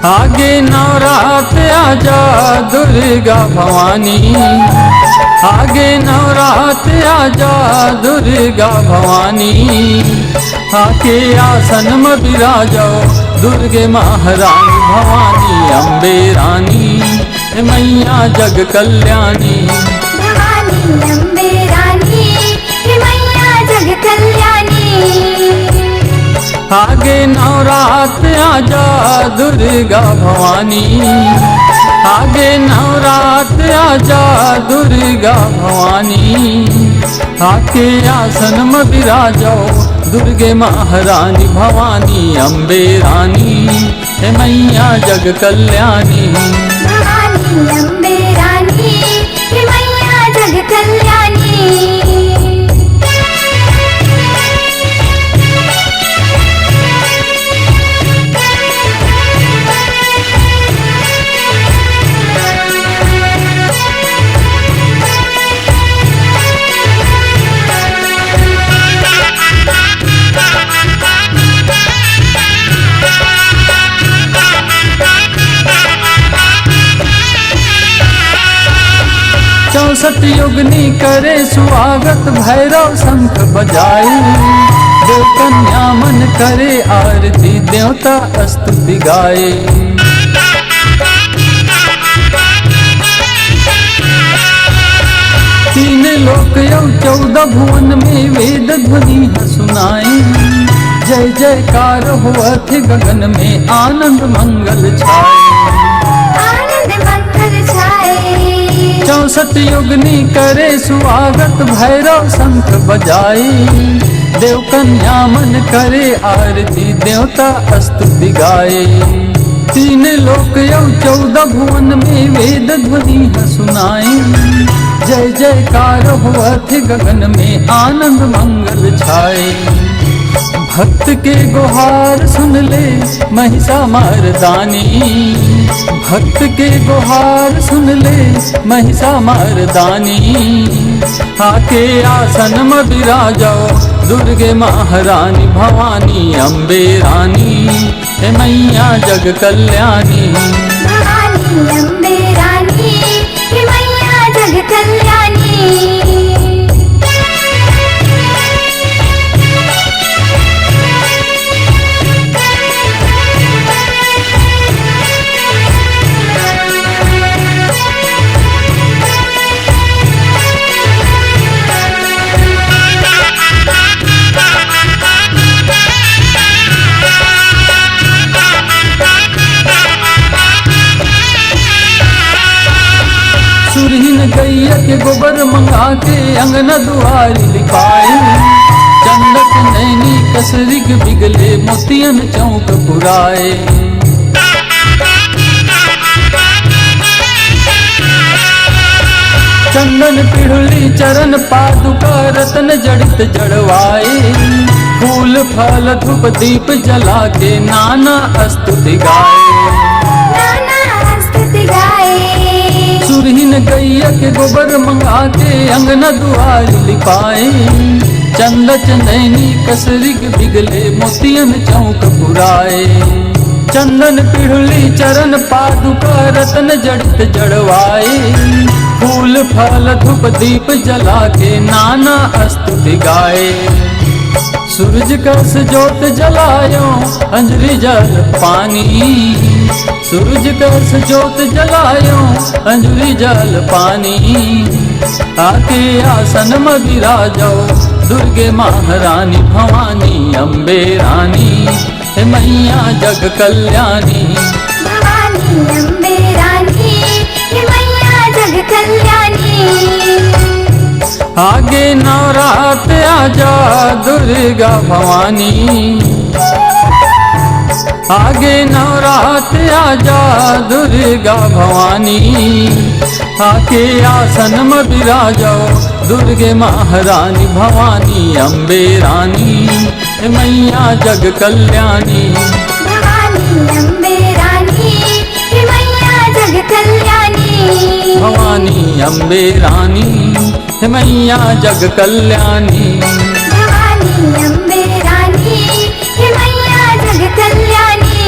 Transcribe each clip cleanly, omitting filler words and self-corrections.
आगे नवरात आजा दुर्गा भवानी, आगे नवरात आजा दुर्गा भवानी, आके आसन में विराजो दुर्गे महारानी भवानी अम्बे रानी मैया जग कल्याणी। भवानी अम्बे रानी मैया जग कल्याणी। आगे नवरात आजा दुर्गा भवानी, आगे नवरात आजा दुर्गा भवानी, आके आसन में विराजो दुर्गे महारानी भवानी अम्बे रानी मैया जग कल्याणी। भवानी अम्बे रानी मैया जग कल्याणी। चौसठ युगनी करे स्वागत भैरव शंख बजाई, देव कन्या मन करे आरती देवता स्तुति गाए। तीन लोक यौ 14 भुवन में वेद ध्वनि सुनाई, जय जयकार होवत गगन में आनंद मंगल छाए। 64 युगनी करे स्वागत भैरव शंख बजाई, देव कन्या मन करे आरती देवता स्तुति गाए। तीन लोक यौ 14 भुवन में वेद ध्वनि सुनाई, जय जयकार होवत गगन में आनंद मंगल छाए। भक्त के गुहार सुन ले महिषा मर्दानी, भक्त के गुहार सुन ले महिषा मर्दानी, आके आसन में विराजो दुर्गे महारानी भवानी अम्बे रानी मैया जग कल्याणी। भवानी अम्बे रानी मैया जग कल्याणी। सुरहीन गैया के गोबर मंगा के अंगना दुआरी लिपाई, चंदक नैनी कसरिग बिगले मोतियन चौक पुराए। चंदन पिढ़ुली चरण पादुका रत्न जड़ित जड़वाए, फूल फल धूप दीप जला के नाना स्तुति गाए। सुरहीन गैया के गोबर मंगा के अंगना दुआरी लिपाए, चंदच नैनी कसरिग बिगले मोतियन चौक पुराए। चंदन पिढ़ुली चरण पादुका रत्न जड़ित जड़वाए, फूल फल धूप दीप जला के नाना स्तुति गाए। सूरज कस जोत जलायो अंजलि जल पानी, सूरज कस जोत जलायो अंजलि जल पानी, आके आसन में विराजो दुर्गे महारानी भवानी अम्बे रानी मैया जग कल्याणी। भवानी अम्बे रानी मैया जग कल्याणी। आगे नवरात आजा दुर्गा भवानी, आगे नवरात आजा दुर्गा भवानी, आके आसन में विराजो दुर्गे महारानी भवानी अम्बे रानी मैया जग कल्याणी। भवानी अम्बे रानी मैया जग कल्याणी। भवानी अम्बे रानी मैया जग कल्याणी। भवानी अम्बे रानी मैया जग कल्याणी।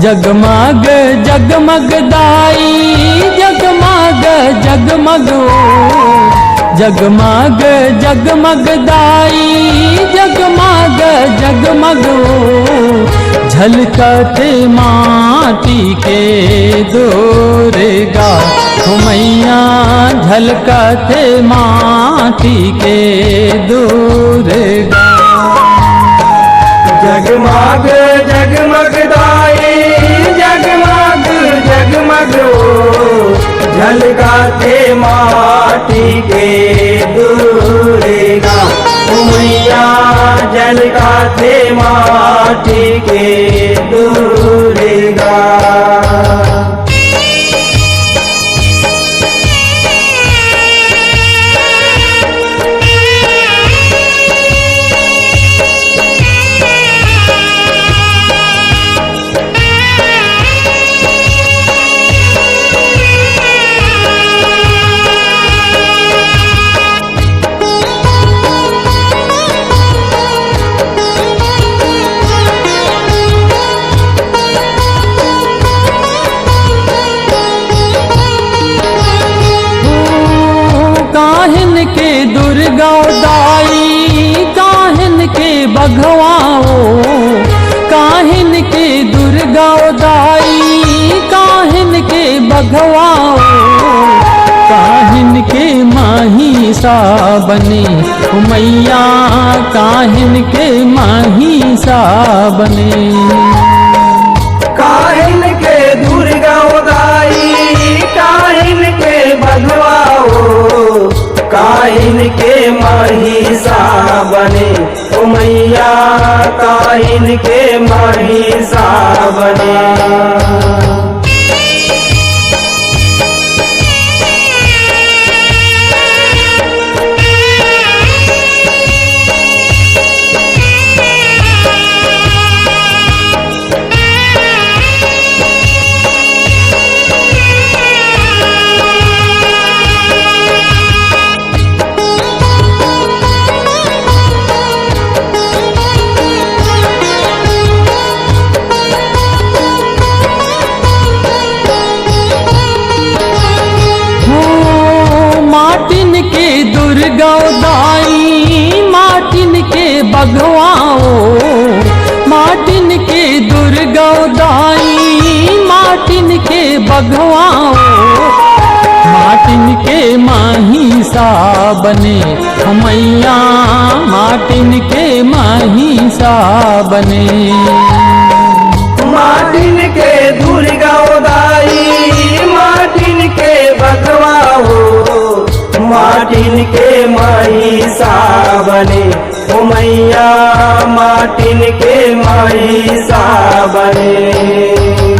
जगमग जगमग दाई जगमग जगमग जगमग जगमग दाई जगमग जगमग झलकते माटी के दुर्गा मैया झलकते माटी के दुर्गा जगमग जगमग दाई जगमग जगमग झलकाते माटी के दुर्गा मैया झलकाते माटी के दुर्गा काहिन के दुर्गा दाई काहिन के बघवाओ काहिन के दुर्गा दाई काहिन के बघवाओ काहिन के महिषा बने मैया काहिन के महिषा बने काहिन के दुर्गा दाई काहिन के बघवाओ काहिन के महिषा बने ओ मैया काहिन के महिषा बने माटिन के दुर्गा दाई माटिन के बघवाओ माटिन के दुर्गा दाई माटिन के बघवाओ माटिन के महिषा बने मैया माटिन के महिषा बने माटिन के दुर्गा दाई माटिन के बघवाओ माटिन के महिषा बने ओ मैया माटिन के महिषा बने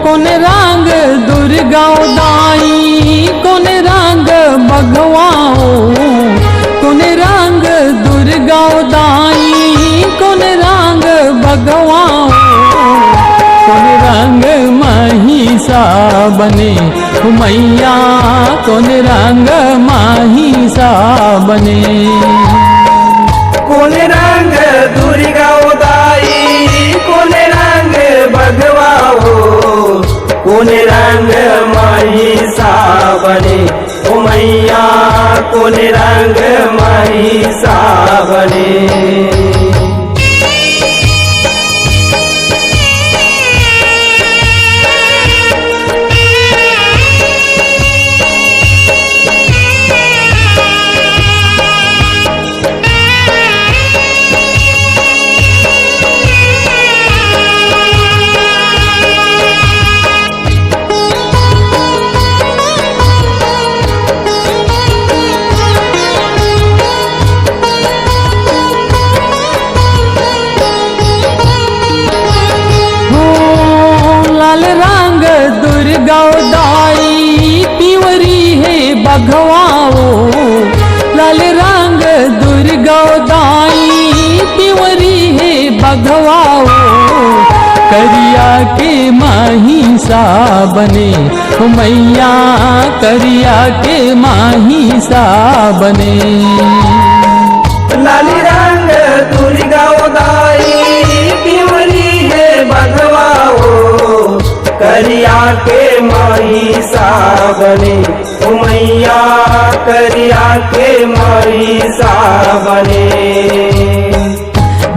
कौन रंग दुर्गा दाई कौन रंग बघवाओ कौन रंग दुर्गा दाई कौन रंग बघवाओ कौन रंग महिषा बने मैया कौन रंग महिषा बने कौन रंग दुर्गा दाई कौन रंग बघवाओ कौन रंग महिषा बने ओ मैया कौन रंग महिषा बने बघवाओ करिया के माही सा बने हो मैया करिया के माही सा बने। लाली रंग दुर्गा उदाई पिवरी है बघवाओ करिया के माही सा बने ओ मैया करिया के माही सा बने।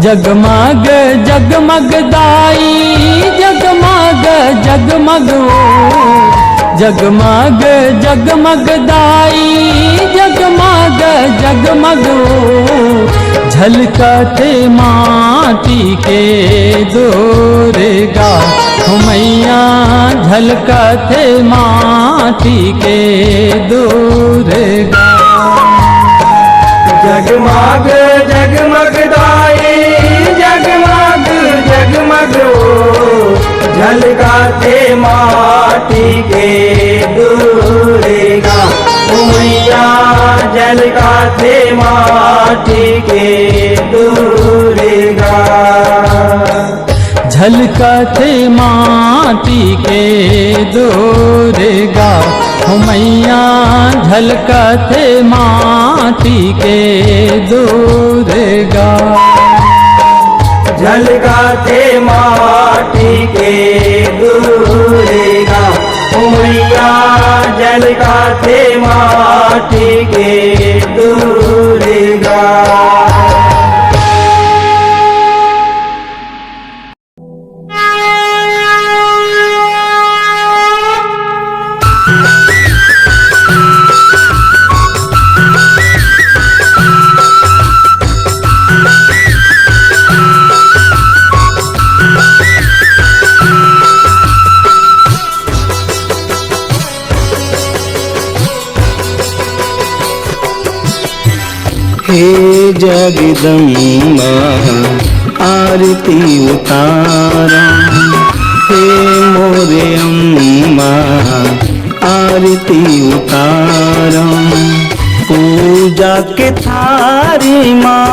जगमग जगमग दाई जगमग जगमग जगमग जगमग दाई जगमग जगमग झलकते माटी के दोरेगा हो मैया झलकते माटी के दोरेगा। जगमग जगमग दाई जगमग जगमग झलकाते माटी के दूरेगा मैया झलकाते माटी के दूरेगा। झलकते माटी के दोरेगा हो मैया झलकते माटी के दोरेगा। झलकाते माटी के दूरेगा मैया झलकाते माटी के दूरेगा। हे जगदम्बा आरती उतारा हे मोरे अम्बा आरती उतारा पूजा के थारी माँ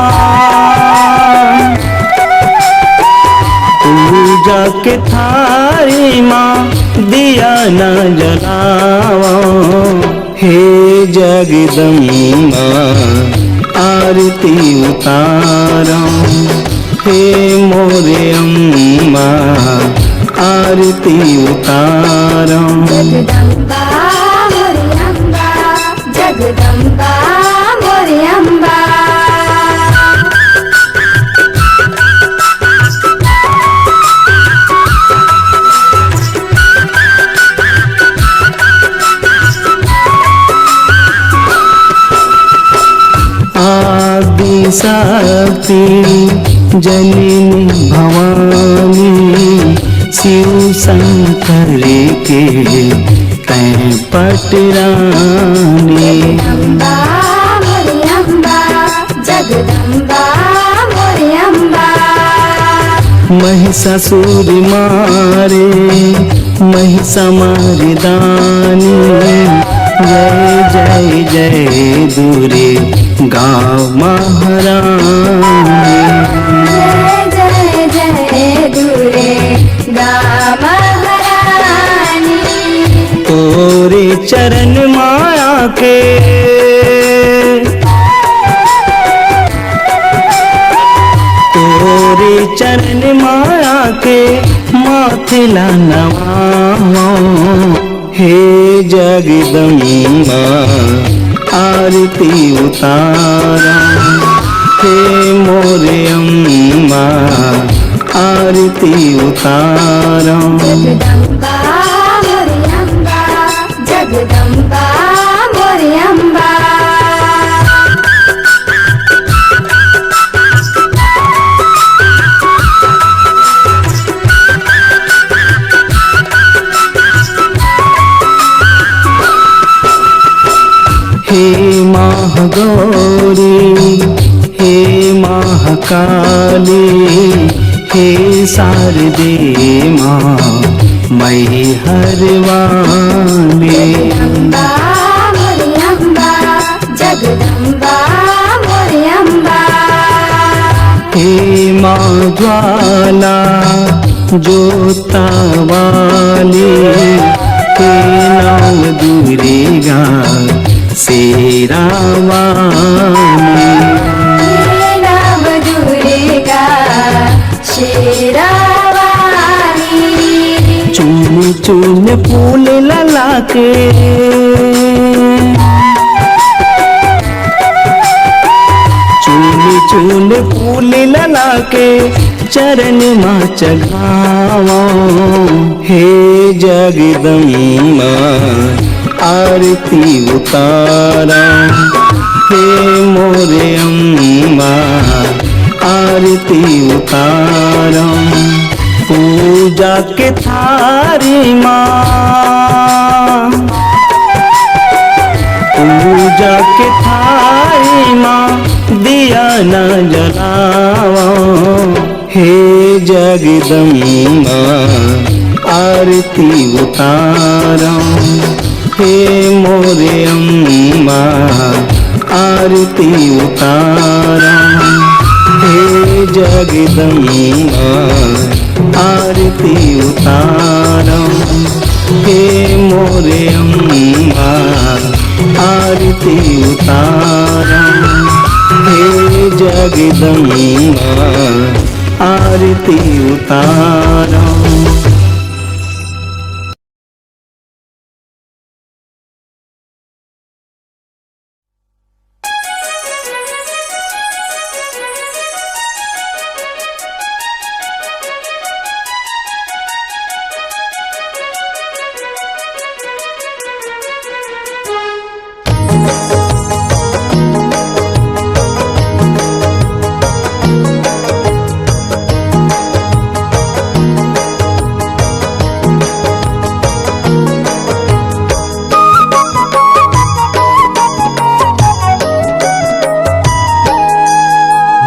पूजा के थारी माँ दिया न जलावा हे जगदम्बा आरती उतारा हे मोरे अम्बा आरती उतारा। जगदम्बा मोरे अम्बा जगदम्बा मोरे अम्बा। आदि शक्ति जननी भवानी शिव शंकर के तै पटरानी। जगदम्बा मोरे अम्बा जगदम्बा मोरे अम्बा। महिषासुर मारे महिषा मर्दानी जय जय जय दुर्गा महारानी। जय जय जय दुर्गा महारानी। तोरे चरण माया के तोरे चरण माया के माथिला नवाओ हे जगदम्बा आरती उतारा हे मोरे अम्बा आरती उतारा। जगदम्बा मोरे अम्बा जगदम्बा मोरे अम्बा। हे महागौरी हे महाकाली हे शारदे माँ मई हरवानी। जगदम्बा मोरे अम्बा जगदम्बा मोरे अम्बा। हे माँ ज्वाला जोता वाली हे नव दुर्गा शेरा वाली। हे नव दुर्गा शेरा वाली। चुन चुन फूल लला के चुन चुन फूल लला के चरण माँ चढ़ावा हे जगदम्बा आरती उतारा हे मोरे अम्बा आरती उतारा। पूजा के थारी माँ पूजा के थारी माँ दिया न जलावा हे जगदम्बा आरती उतारा हे मोरे अम्बा आरती उतारा हे जगदम्बा आरती उतारा हे मोरे अम्बा आरती उतारा हे जगदम्बा आरती उतारा।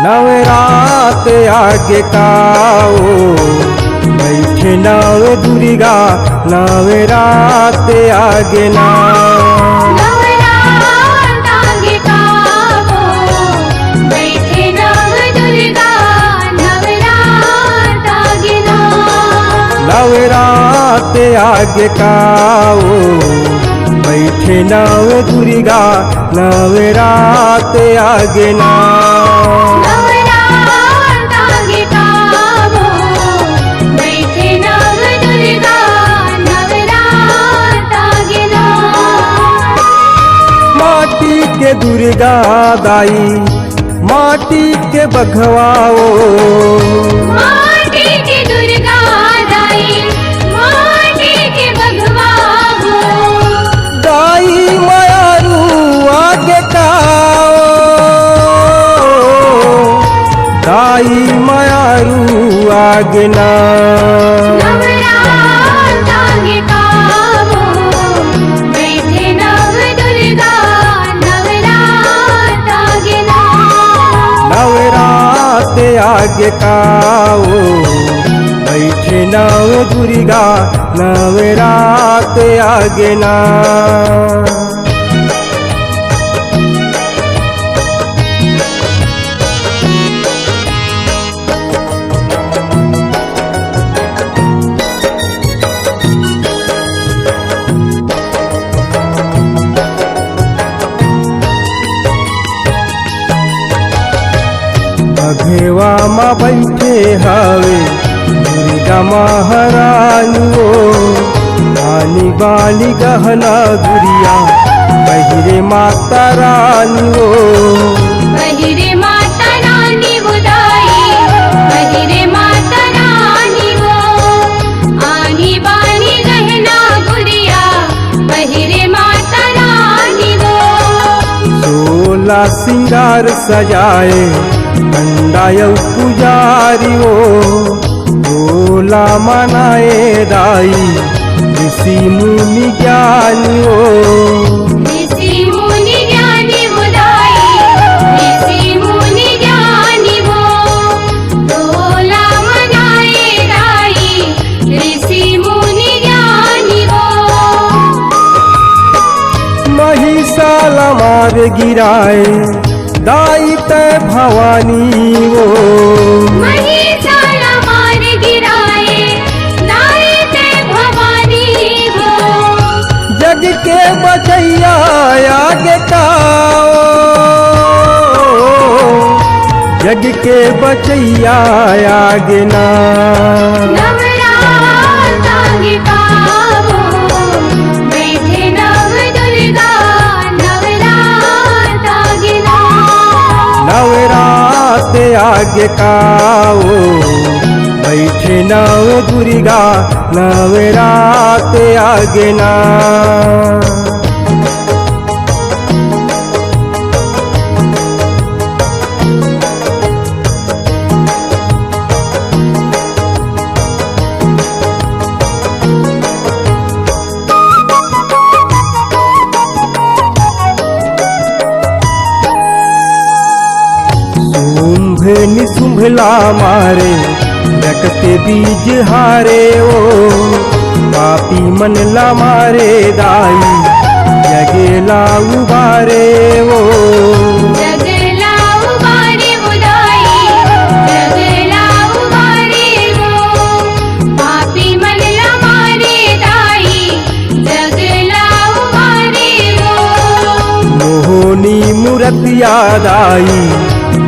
नवरात आगे काओ बैठे नव दुर्गा नवरात आगे ना। नवरात आगे काओ बैठे नव दुर्गा नवरात आगे ना। नवरात आगे काओ बैठे नव दुर्गा नवरात आगे ना। नवरात आगे काओ बैठे नव दुर्गा नवरात आगे ना। माटी के दुर्गा दाई माटी के बघवाओ माटी के दुर्गा दाई माटी के बघवा हो। दाई मायारू आगे काओ दाई मायारू आगे ना। नवरात आगे काओ बैठे नव दुर्गा नवरात आगे ना। नवरात आगे काओ बैठे नव दुर्गा नवरात आगे ना। बघेवा माँ बैठे हवे दुर्गा महारानी ओ आनी बाली गहना गुड़िया बहिरे माता रानी ओ। बहिरे माता रानी बुदाई बहिरे माता रानी वो। आनी बानी गहना गुड़िया बहिरे माता रानी वो। 16 सिंगार सजाए पंडाय पुजारी ओ भोला मनाए दाई ऋषि मुनि ज्ञानी ओ। ऋषि मुनि ज्ञानी बुदाई ऋषि मुनि ज्ञानी वो। भोला मनाए दाई ऋषि मुनि ज्ञानी वो। महिषाल मार गिराए दाई तय भवानी वो। महिषाल जग के बचैया आगे ना। नवरात आगे कावो बैठे नव दुर्गा नवरात आगे ना। नवरात आगे काओ बैठे नव दुर्गा नवरात आगे ना। शुंभ निशुंभला मारे रखते बीज हारे ओ पापी मन ला मारे दाई जगेला उबारे ओ। जगला उबारे बुदाई जगला उबारे वो पापी मन ला मारे दाई जगला उबारे वो। मोहनी मूर्तिया दाई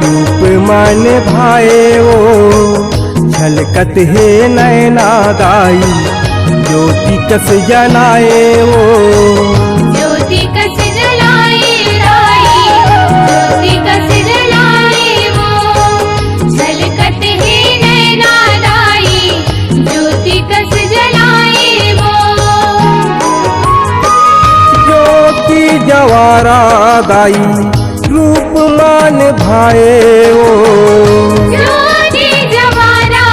रूप मन भाए ओ छलकत है नैना दाई ज्योति कस जलाए ओ। ज्योति कस जलाए दाई ज्योति कस जलाए वो छलकत है नैना दाई ज्योति कस जलाए वो। ज्योति जवारा दाई रूप मान भाए ओ। ज्योति जवारा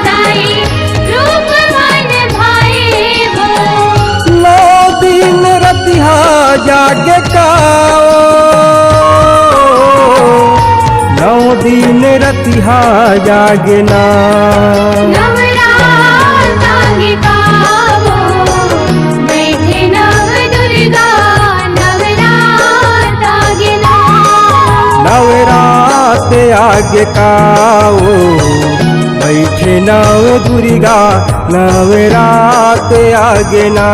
दाई रूप मन भाए वो। 9 दिन रतिहा जागे काओ 9 दिन रतिहा जागे ना। नवरात आगे कावो बैठे नव दुर्गा नवरात आगे ना। नवरात आगे काओ बैठे नव दुर्गा नवरात आगे ना।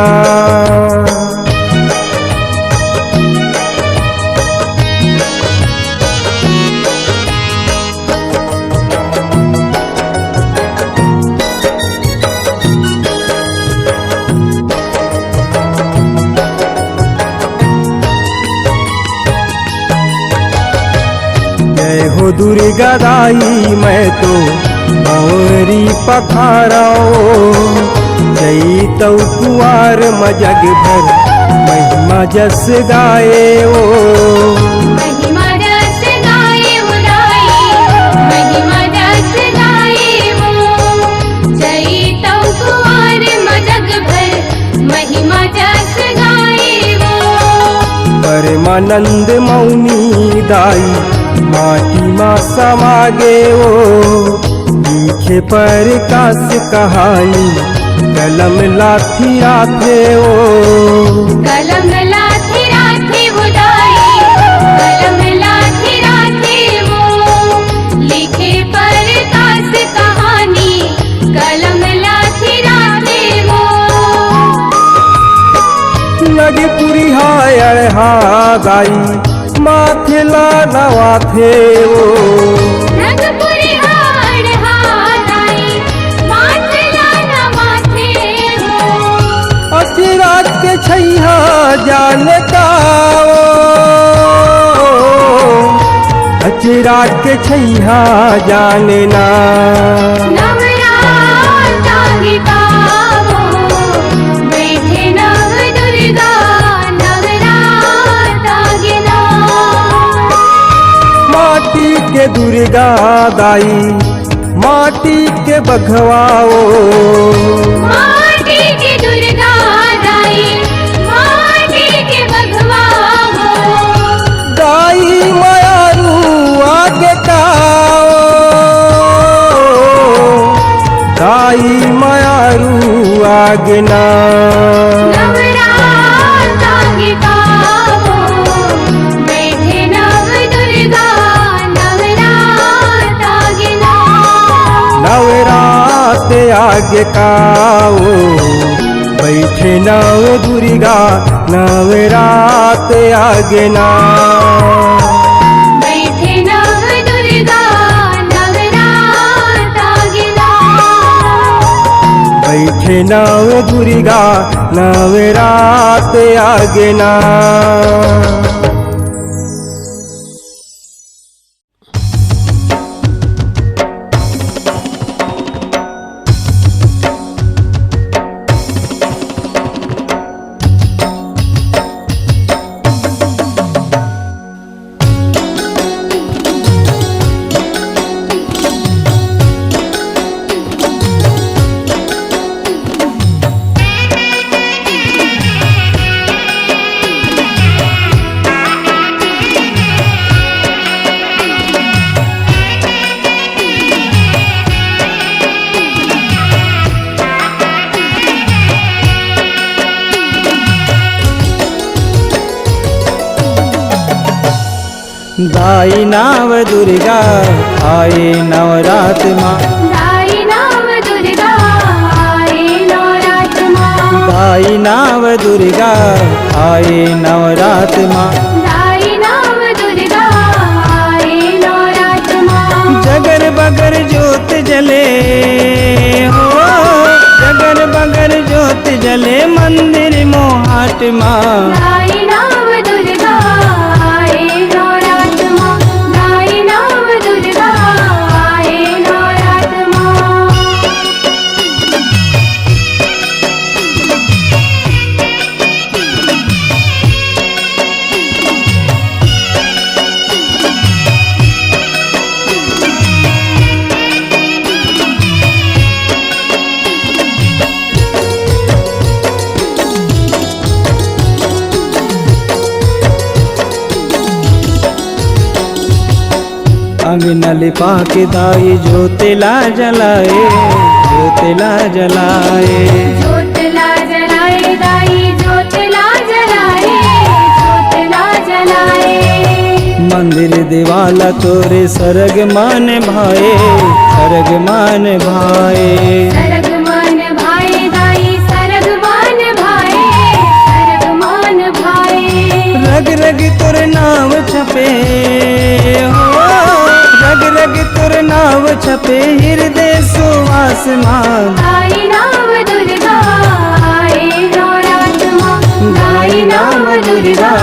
जय हो दुर्गा दाई मैं तो बवरी पखाराओ जैतौ कुआर मजग भर महिमा जस गाए ओ। महिमा रस गाए उदाई महिमा रस गाए वो चैतौ कुंवर मजग भर महिमा रस गाए वो। परमानंद मौनी दाई माटी मा समागे ओ लिखे प्रकाश कहानी कलम लाथी राथे ओ। कलम लाथी राथे उदाई कलम लाथी राथे वो लिखे प्रकाश कहानी कलम लाथी राथे वो। लगे पुरी हाय हा दाई माथे ला नवाथे ओ। नगपुरी हाड़ हादाई माथला न माथे वो। अचिराज के छैहा जाने काओ अचिराज के छैहा जाने ना। नवरात आगे कावो बैठे नव दुर्गा नवरात आगे ना। माटी के दुर्गा दाई माटी के बघवाओ। माटी की दुर्गा दाई माटी के बघवा हो। दाई मायारू आगे काओ दाई मायारू आगे ना। नवरात आगे कावो बैठे नव दुर्गा नवरात आगे ना। नवरात आगे काओ बैठे नव दुर्गा नवरात आगे ना। बैठे नव दुर्गा बैठे नव दुर्गा नवरात आगे ना। दाई नाव दुर्गा आए नवरात माँ, दाई नाव दुर्गा आए नवरात माँ, दाई नाव दुर्गा आए नवरात माँ, दाई नाव दुर्गा आए नवरात माँ। जगर बगर ज्योत जले हो, जगर बगर ज्योत जले मंदिर मोहाट माँ, दाई नाव दुर्गा आए नवरात माँ, दाई नाव दुर्गा आए नवरात माँ। अंगना लिपा के दाई ज्योतिला जलाए, ज्योतिला जलाए, ज्योतिला जलाए दाई ज्योतिला जलाए, ज्योतिला जलाए। मंदिर दिवाला तोरे सरग मान भाए, सरग मान भाए, सरग मान भाई दाई सरग मान भाई, सरग मान भाई। रग रग तुर नाव छपे हो, रग रग तुर नाव छपे हृदय सुवास माँ, दाई नाव दुर्गा आए नवरात माँ, दाई नाव दुर्गा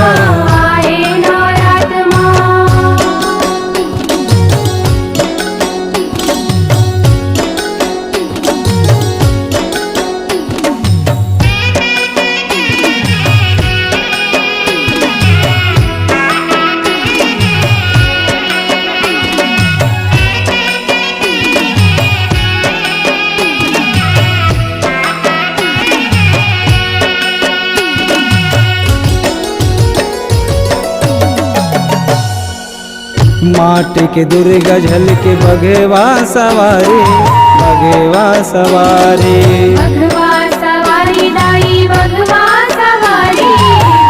आए नवरात माँ। माटी के दुर्गा झल के बघेवा सवारी, बघेवा सवारी, भगवा सवारी दाई भगवा सवारी,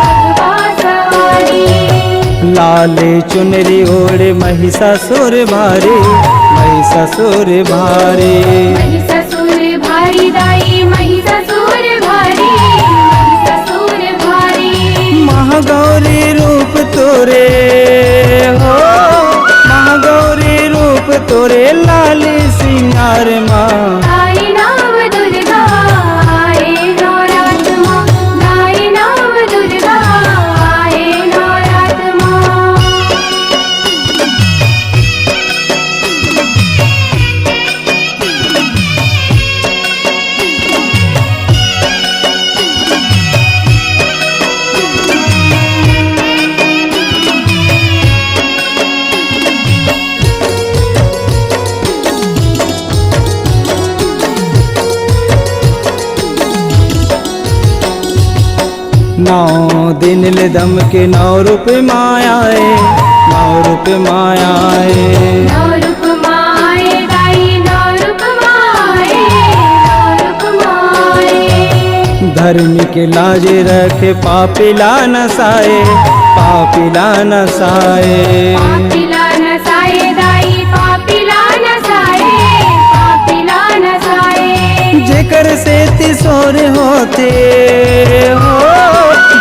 भगवा सवारी। लाले चुनरी ओढ़े महिषासुर भारी, महिषासुर भारी, महिषासुर भारी दाई महिषासुर भारी, महिषासुर भारी। महागौरी रूप तोरे हो, महागौरी रूप तोरे लाली सिंगार माँ, दाई नाव दुर्गा आए नवरात माँ, दाई नाव दुर्गा आए नवरात माँ। नौ दिन ले दम के 9 रूप मायाए, 9 रूप मायाए, नौ रूप माए दाई नौ रूप माए, नौ रूप माए। धर्म के लाज रखे पापिला नसाए, पापिला नसाए, पापिला नसाए दाई पापिला नसाए, पापिला नसाए। जेकर से तिसोर होते हो,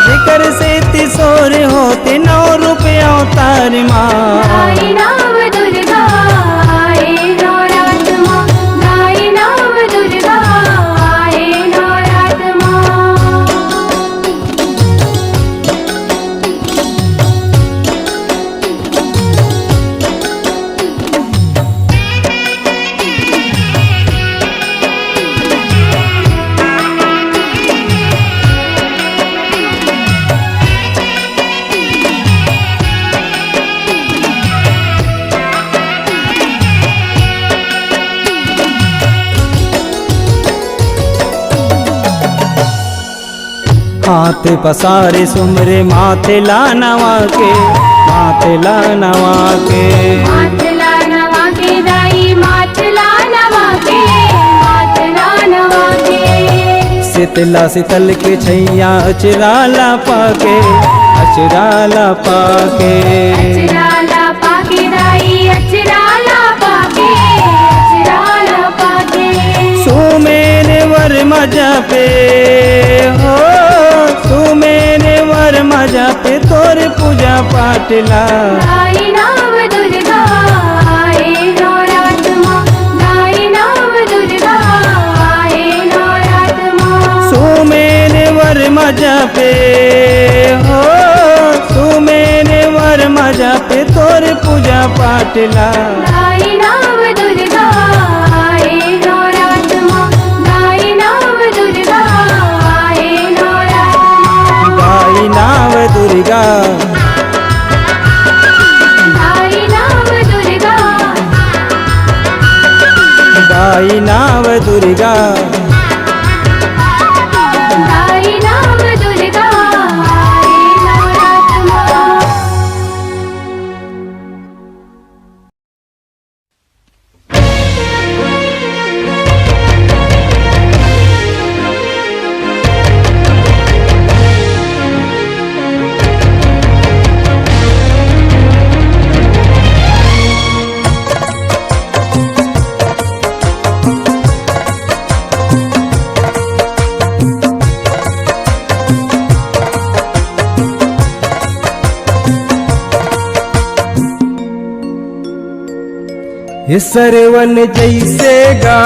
जेकर से तिसोर होते 9 रूप अवतार माँ, दाई नाव दुर्गा आए नवरात माँ, दाई नाव दुर्गा आए हाथ पसारे सुमरे माथे ला नवा के, माथे ला नवा के। माथला नवा के दाई माथला नवा के, माथला नवा के। शीतला शीतल के छैया अचराला पाके, अचराला पाके। अचराला पाके दाई अचराला पाके, अचराला पाके। सुमेरे वर मजा पे हो, सुमेरे वर मजा पे तोर पूजा पाटला। दाई नाम दुर्गा आए नवरात माँ, दाई नाम दुर्गा आए नवरात माँ। सुमेरे वर मजा पे हो, सुमेरे वर मजा पे तोर पूजा पाटला। दाई नाम दुर्गा आए नवरात माँ, दाई नाम दुर्गा आए नवरात माँ। गाई नाव दुर्गा, दाई नाम दुर्गा, गाई नाव दुर्गा। दाई नाम दुर्गा आए नवरात माँ। ये सरवन जैसे गा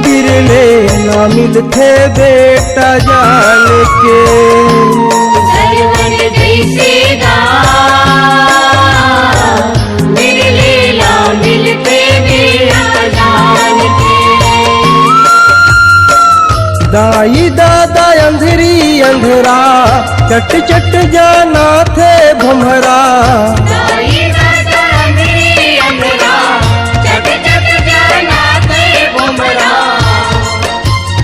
बिरले ना मिलते बेटा जान के। सरवन जैसे गा बिरले ना मिलते बेटा जान के। दाई दादा अंधेरी अंधेरा चट चट जाना थे भमरा। दाई दादा अंधेरी अंधेरा चट चट जाना थे भमरा।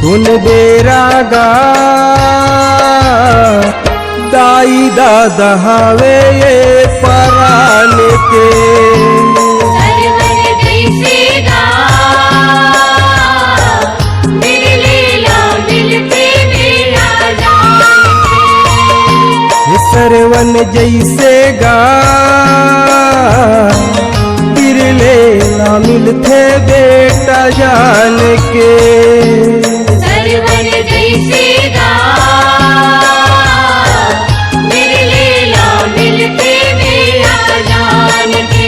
धुन बेरा गा दाई दादा हवे ये परान के। सरवन जैसे गा बिरले ना मिलते बेटा जान के। सरवन जैसे गा बिरले ना मिलते बेटा जान के। सरवन जैसे गा बिरले ना मिलते बेटा जान के।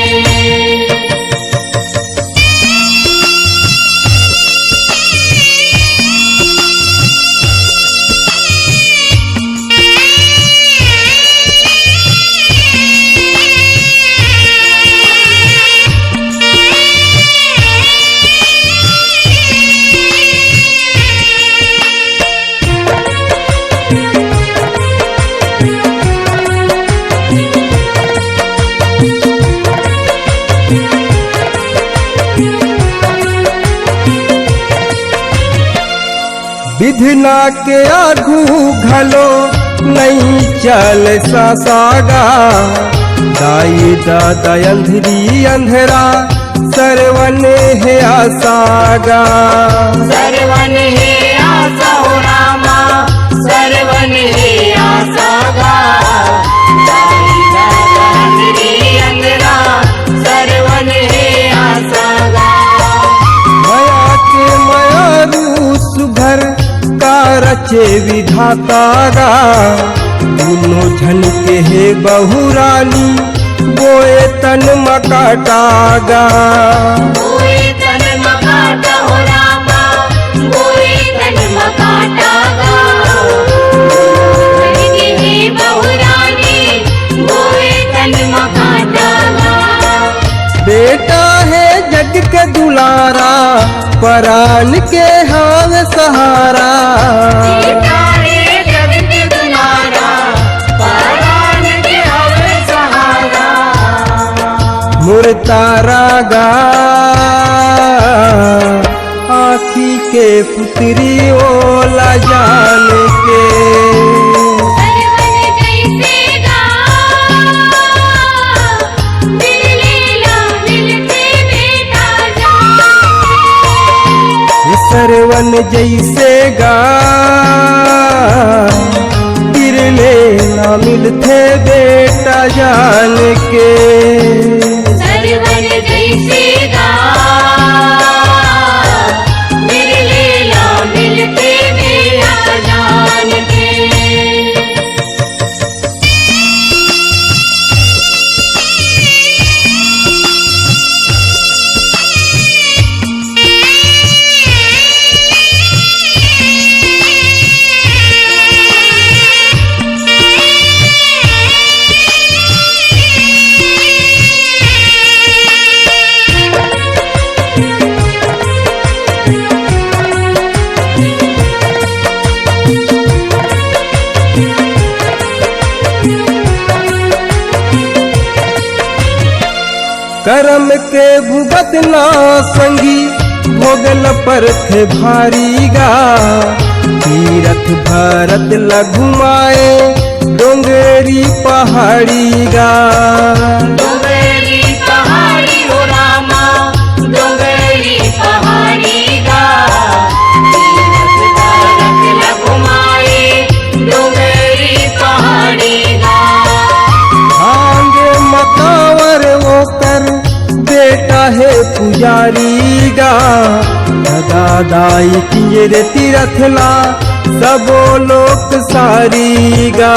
विधना के आगू घलो नहीं चल सागा। दाई दादा अंधेरी अंधेरा सरवन है आसागा। सरवन है आसा हो रामा, सरवन है आसा गा। दाई दादा अंधेरी अंधेरा सरवन है आसा गा। माया के माया रूस भर का रचे विधाता गा। दोनों झन के है बहुरानी बोए तन मकाटा गा। बोए तन मकाटा हो रामा, बोए तन मकाटा गा। धन के है बहुरानी बोए तन मकाटा गा। बेटा है जग के दुलारा परान के हाथ सहारा। बेटा है जग के दुलारा, परान के हवे सहारा। मुरतारा गा आखी के पुत्री ओला जान के। सरवन जैसे गा दिल लेला मिलते बेटा जान। सरवन जैसे गा बिरले ना मिलते बेटा जान के। सरवन जैसे गा बिरले ला मिलते बेटा जान के। करम के भुगत ना संगी भोगल पर थे भारी गा। तीरथ भरत लघुमाए डोंगरी पहाड़ी गा। डोंगरी पहाड़ी हो रामा डोंगरी पहाड़ी गा। तीरथ भरत लघुमाए डोंगरी पहाड़ी गा। भांग मकावर ओकर बेटा है पुजारी गा। दादाई पिंजर तीरथला सबो लोक सारी गा।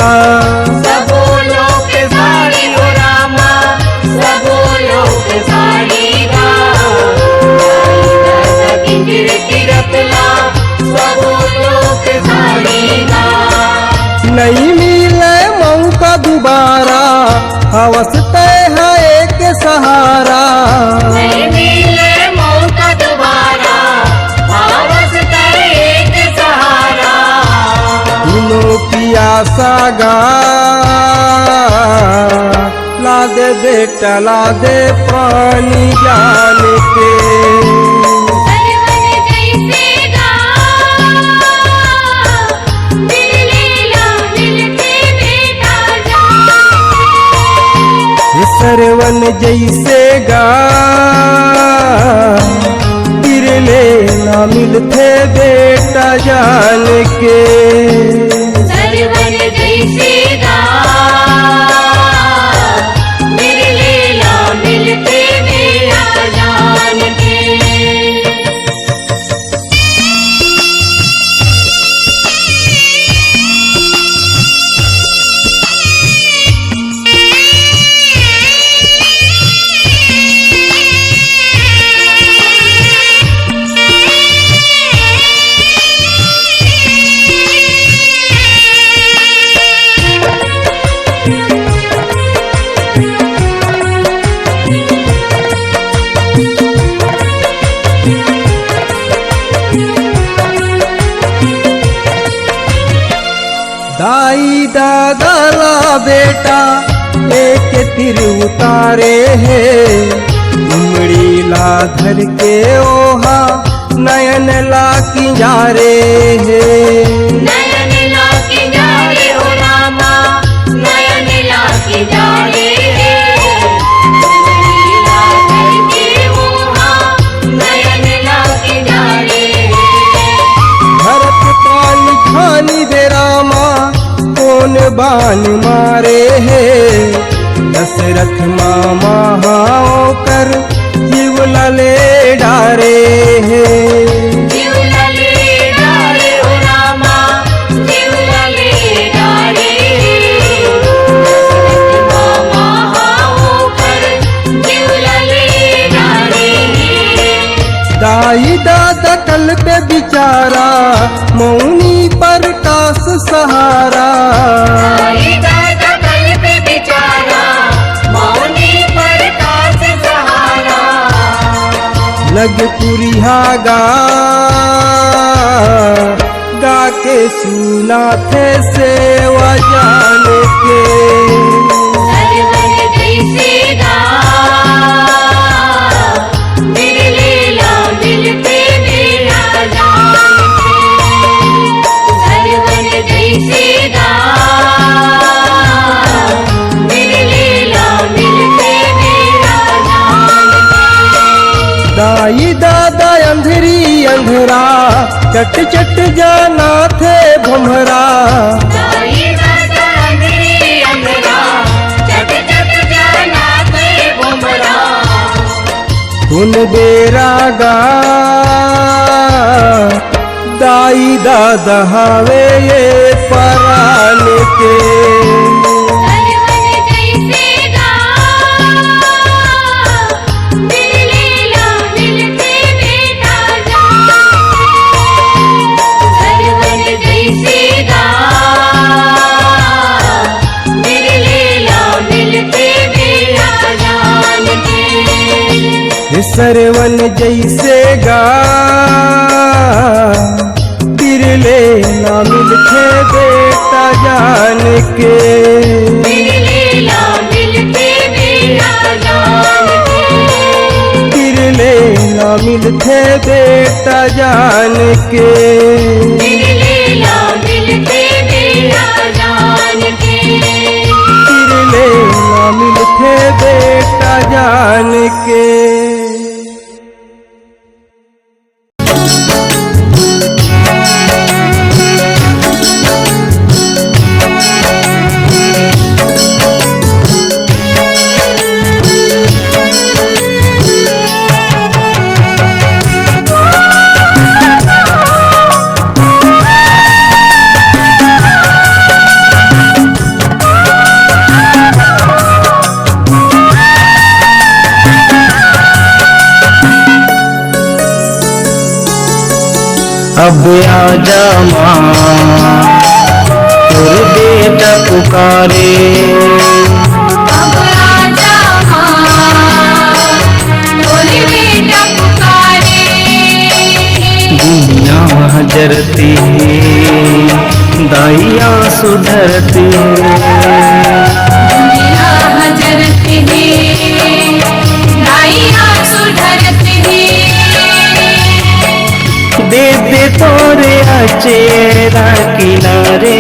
सबो लोक सारी हो रामा सबो लोक सारी गा। किंजर तीरथला सबो लोक सारी गा। नहीं मिले मौका दोबारा हवस तय है एक सहारा। नहीं मिले मौका दोबारा हवस तय एक सहारा। तीनों पियासा गा ला दे बेटा ला दे पानी जान के। सरवन जैसे गा दिल लेला मिलते बेटा जान। सरवन जैसे गा बिरले ना मिलते बेटा जान के। सरवन जैसे गा बिरले ला मिलते बेटा जान के। दाई दादा ला बेटा एक तीर उतारे है। उमड़ी ला धर के ओहा नयन ला किनारे है। नयन ला किनारे हो रामा नयन ला किनारे रे। लीला करके मोहा नयन ला किनारे रे। भरत पानी खानी दे रामा कौन बान मारे है। दशरथ मामा हाओ कर जीव लले डारे है। जीव लले डारे हो रामा जीव लले डारे रे। दशरथ मामा हाओ कर जीव लले डारे रे। दाई दादा कल पे बिचारा मौनी प्रकाश सहारा। दाई दादा कल पे बेचारा मौनी प्रकाश सहारा। लगपुरिया गा गा के सुना थे सेवा जान के। सरवन जैसे गा बिरले ला मिलते बेटा जान के। दाई दादा अंधेरी अंधेरा चट चट जाना थे भमरा। दाई दादा अंधेरी अंधेरा चट चट जाना थे भमरा। सुन बेरा गा दाई दादा हवे ये परान के। सरवन जैसे गा बिरले ना मिलते बेटा जान के। बिरले ना मिलते बेटा जान के। बिरले ना मिलते बेटा जान के। बिरले ना मिलते बेटा जान के। बिरले ना मिलते बेटा जान के। अब आजा माँ तोर बेटा पुकारे। अब आजा माँ तोर बेटा पुकारे। दुनिया हजरती दाइया सुधरती। दुनिया हजरती दाइया सुधरती। दे दे तोरे अचेरा किनारे।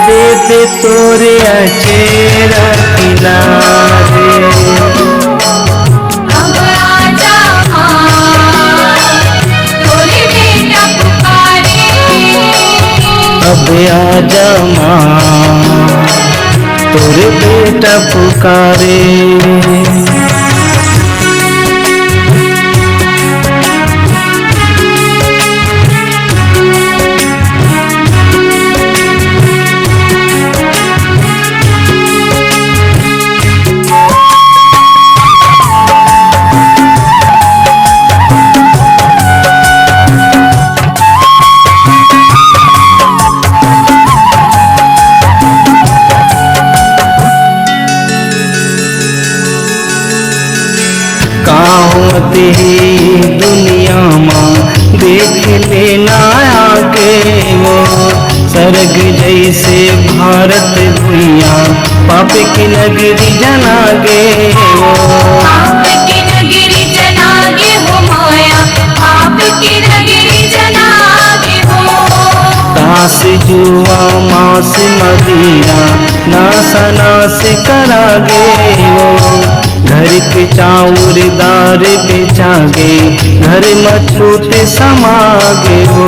दे दे तोरे अचेरा किनारे। अब आजा माँ तोर बेटा पुकारे। अब आजा माँ तोर बेटा पुकारे। दुनिया माँ देख लेना आके वो सरग जैसे भारत भुइया पाप की नगरी जनागे वो। पाप की नगरी जनागे हो माया। पाप की नगरी जनागे हो। तास जुआ मांस मदिरा नासा नास करागे वो। घर के चाउर दार बेचागे घर मछूत समागे हो।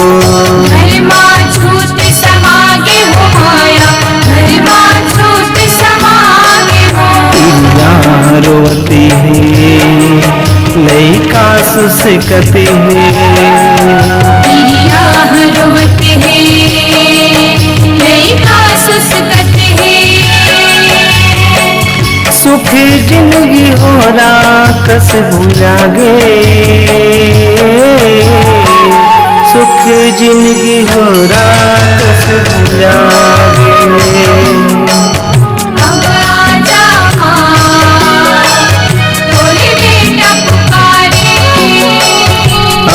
घर मछूत समागे हो माया। घर मछूत समागे हो। रोती है लइका सुसकती है। रोती है लइका सुसकती है। सुखी जिंदगी हो राकस भुलागे। सुख जिंदगी हो राकस भुलागे। अब आजा माँ तोर बेटा पुकारे।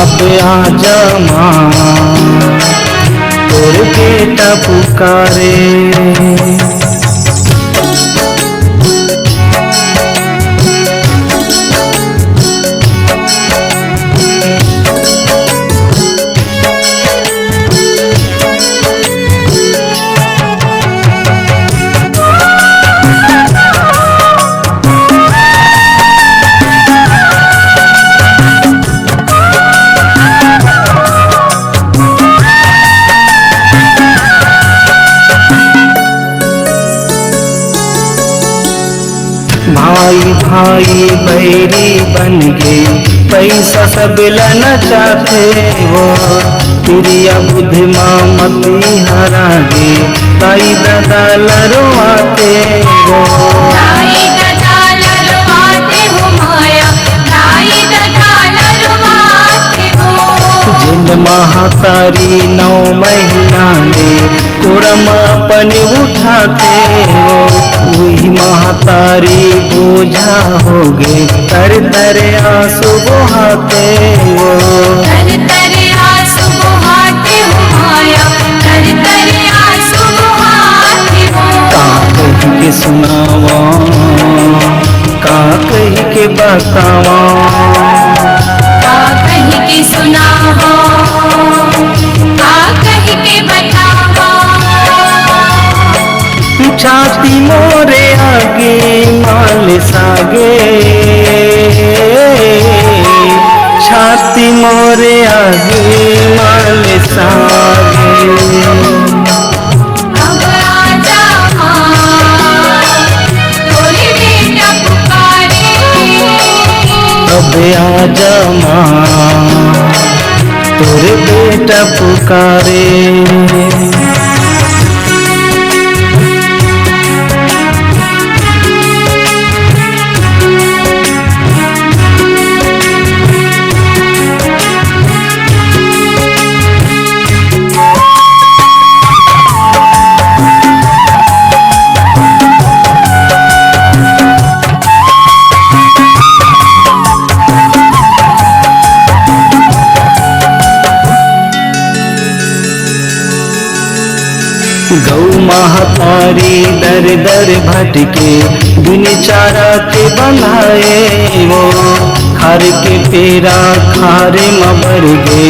अब आजा माँ तोर बेटा पुकारे। भाई भाई बैरी बन गए, पैसा सब लेना चाहते वो, प्रिया बुद्धि मती हरा गे, ताई दादा लड़वाते वो। ताई दादा लड़वाते हो माया, ताई दादा लड़वाते हो। जिन महातारी 9 महीना में कुरम अपन उठाते हो, वही महातारी बोझा हो गए, तर तर आंसू बहाते हो। तर तर आंसू बहाते हो माया, तर तर आंसू बहाते हो। का कह के सुनावा, का कह के बतावा, का कह के सुनावा, का कह के बतावा। छाती मोरे आगे माल सागे, छाती मोरे आगे माल सागे। अब आजा माँ, तोरे बेटा पुकारे। अब आजा माँ, तोरे बेटा पुकारे। गौ महातारी दर दर भटके, बिन चारा के बंधाए वो, खार के पेरा खारे मबर गे,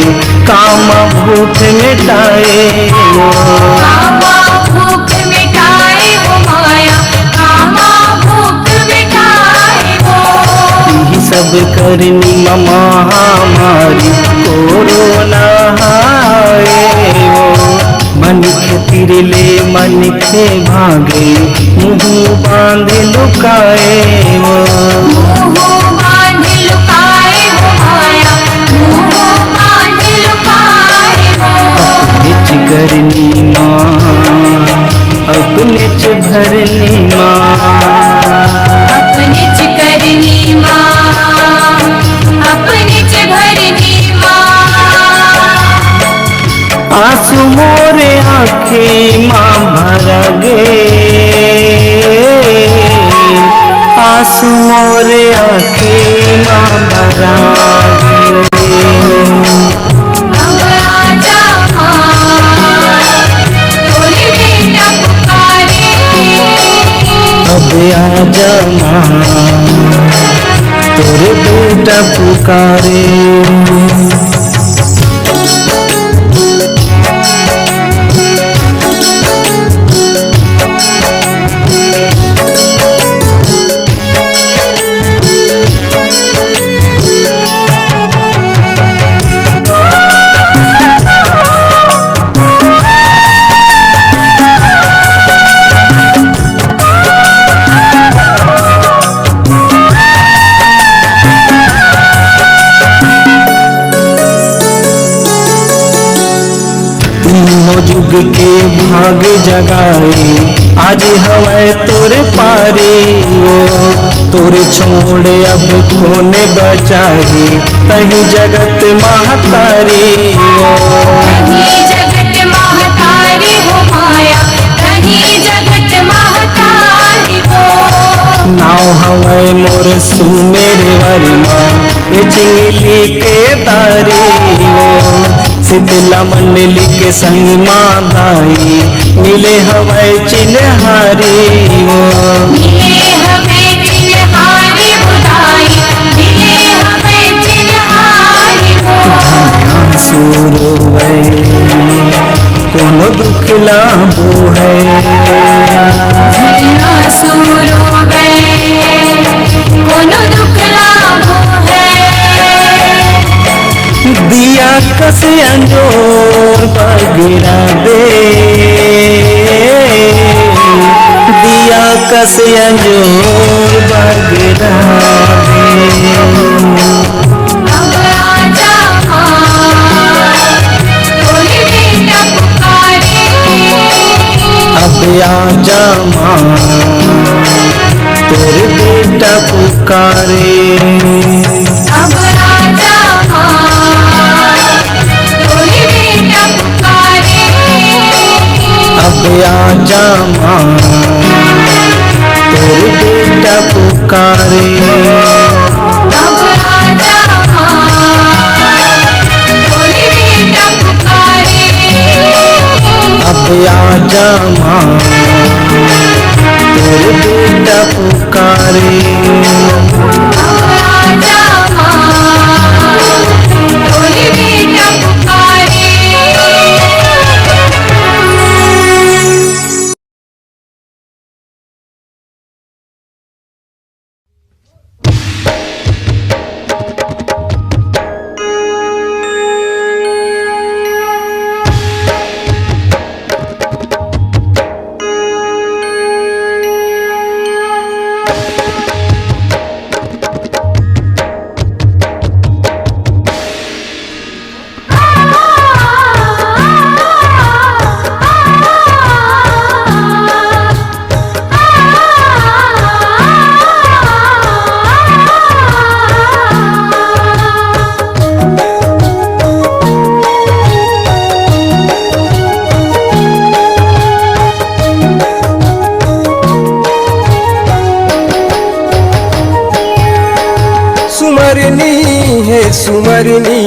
काम भूख मिटाए वो। कामा भूख मिटाए हो माया, कामा भूख मिटाए हो। यही सब करनी ममा हमारी कोरोना आए वो, मन के तिरले मन के भागे, मुँह बांध लुकाए वो। मुँह बांध लुकाए हो माया, मुँह बांध लुकाए हो। निच करनी माँ, अपने च भरनी माँ, अपने च करनी माँ, अपने च भरनी माँ। आंसू मोरे आँखें माँ भरा गे, आंसू मोरे आँखें माँ भरा गे। अब आजा माँ, तोरे बेटा पुकारे। अब आजा माँ, तोरे बेटा पुकारे। जुग के भाग जगाए, आज हवाए तोरे पारे वो, तोरे छोड़े अब कौन बचाए, तही जगत महतारी वो। तही जगत महतारी हो माया, तही जगत महतारी हो। नाव हवाए मोर सुमेरे वरमा, ये चिंगली के तारी वो, शीतला मंडली के संग माधाई, मिले हवाए चिन्हारी वो। मिले हमें चिन्हारी बुधाई, मिले हमें चिन्हारी हो। सूरो है कोनो दुख लाभो है, झरना सूरो गए, कोनो दुख लाभो है। दिया कस अंजोर बगिरा दे, दिया कस अंजोर बगरावे। अब आजा माँ तोरे बेटा पुकारे। अब आजा माँ तोरे बेटा पुकारे। अब आजा माँ तोरे बेटा पुकारे। अब आजा माँ तोरे बेटा पुकारे। अब आजा माँ तोरे बेटा पुकारे। अब आजा माँ तोरे बेटा पुकारे। सुमरनी है सुमरनी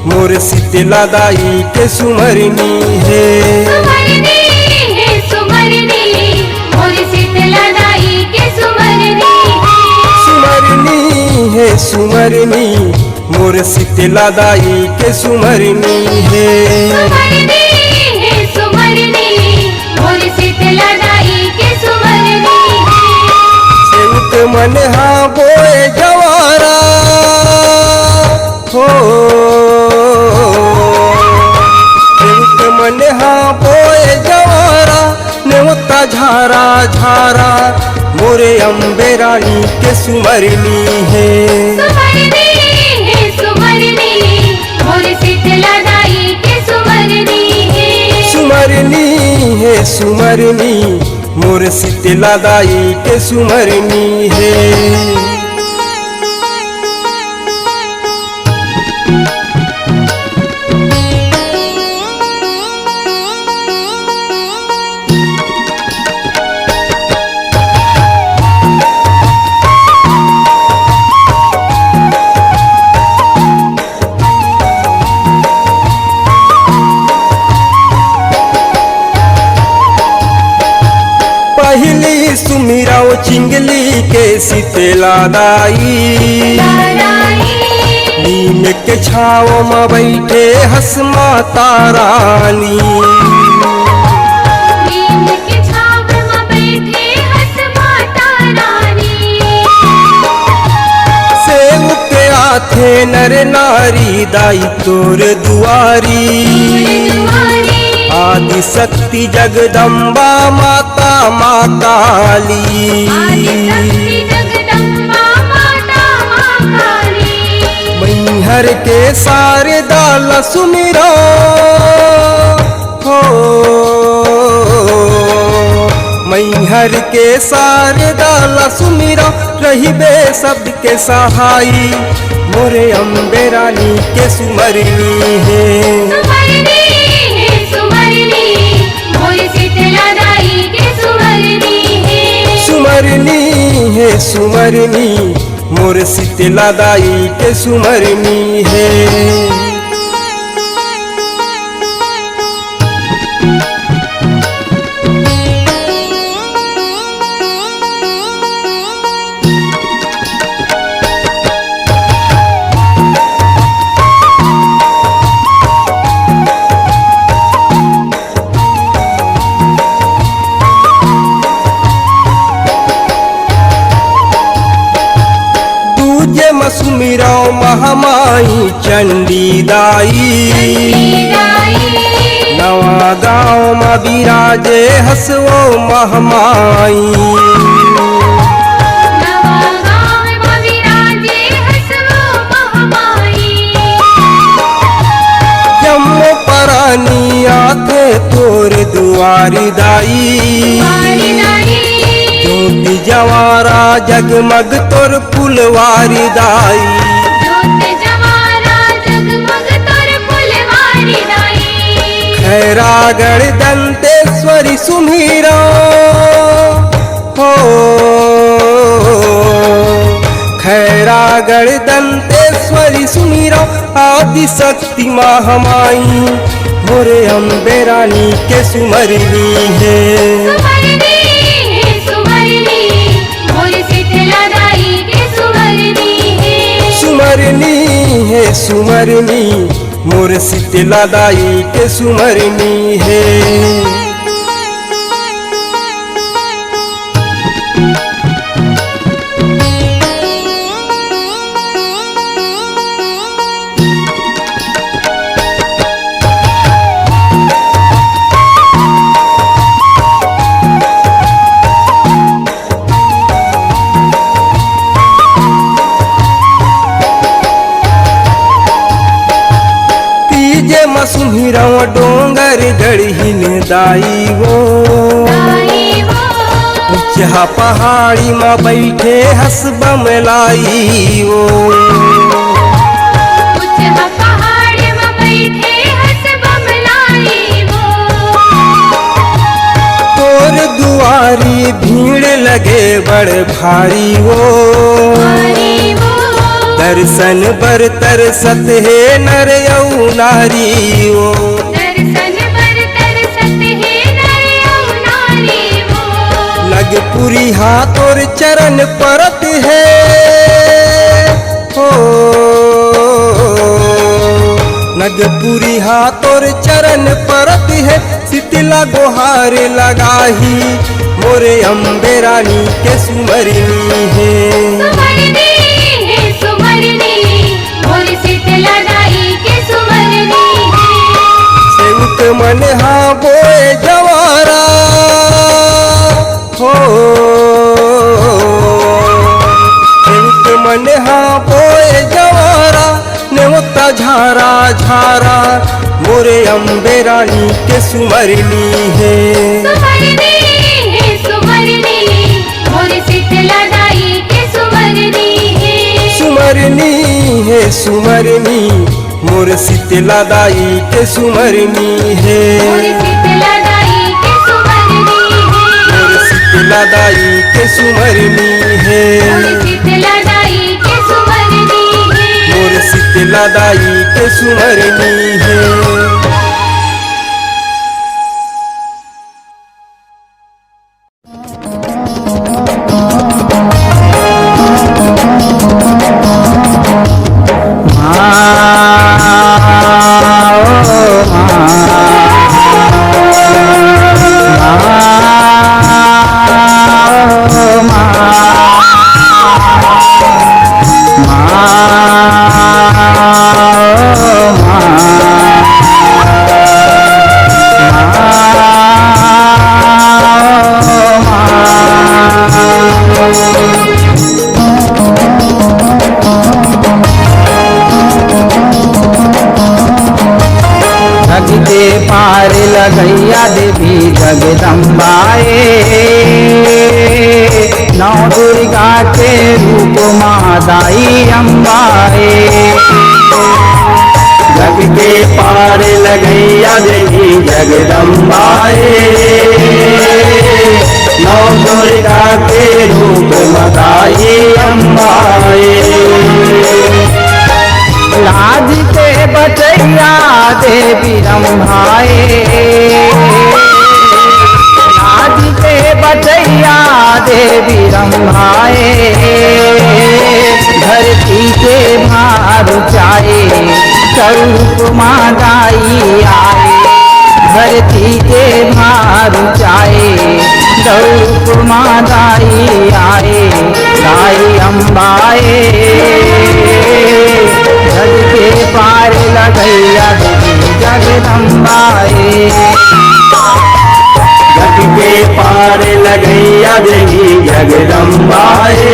मोर शीतला दाई के सुमरनी है। सुमरनी है सुमरनी मोर शीतला दाई के सुमरनी है। सुमरनी है सुमरनी मोर शीतला दाई के सुमरनी है। सुमरनी है सुमरनी मोर शीतला दाई के सुमरनी है। सेवक मन हा बोए जवारा हो सेवक मन हा बोए जवारा नेवता झारा झारा मोरे अम्बे रानी के सुमरनी है। सुमरनी है सुमरनी मोर शीतला दाई के सुमरनी है। सुमरनी है सुमरनी मोर शीतला दाई के सुमरनी है। पहली सुमिराओ चिंगली के शीतला दाई। नीम के छाव में बैठे हसमा तारानी। नीम के छाव में बैठे हसमा तारानी। सेव के आथे नर नारी दाई तोर दुआरी। आदि शक्ति जगदम्बा माता माँ काली। मैहर के सारे दाल सुमिरो हो मैहर के सारे दाल सुमिरो रहिबे सबके सहाई मोरे अम्बे रानी के सुमरनी है। सुमरनी है सुमरनी मोर शीतला दाई के सुमरनी है। सुमरनी है सुमरनी मोर शीतला दाई के सुमरनी है। सुमिरो महामाई चंडी दाई। नवा गाँव में विराजे हसवो महामाई। नवा दुआरी दाई ज्योति जवारा जगमग तोर फुलवारी दाई खैरागढ़ दंतेश्वरी सुमीरा हो खैरागढ़ दंतेश्वरी सुमीरा आदि शक्ति महामाई मोरे अम्बे रानी के सुमरनी है सुमरनी मोर शीतला दाई के सुमरनी है सुमिरव डोंगर गढ़िन दाई वो जहाँ पहाड़ी में बैठे हसबम लाई वो तोर दुआरी भीड़ लगे बड़ भारी वो दर्शन बर तरसत है नर यौ नारी वो नगपुरी हाथ और चरण परत है हो नगपुरी हाथ और चरण परत है शीतला गुहार लगाही मोरे अम्बे रानी के सुमरनी है सेवक मन हाँ बोए जवारा हो सेवक मन हाँ बोए जवारा नेवता झारा झारा मोरे अम्बे रानी के सुमरनी है सुमरनी मोर शीतला दाई के सुमरनी है मोर शीतला दाई के सुमरनी है मोर शीतला दाई के सुमरनी है पार लगैया देवी जगदम्बाए नौ दुर्गा के रूप मादाई अम्बाए जग के पार लगैया देवी जगदम्बाए नौ दुर्गा के रूप मादाई अम्बाए लाज के बचैया देवी रंभाए लाज के बचैया देवी रंभाए धरती के भार चाहे स्वरूप मादाई आए धरती के भार चाहे स्वरूप मादाई आए दाई अम्बाए जग के पार लगैया देवी जगदम्बाए जग के पार लगैया देवी जगदम्बाए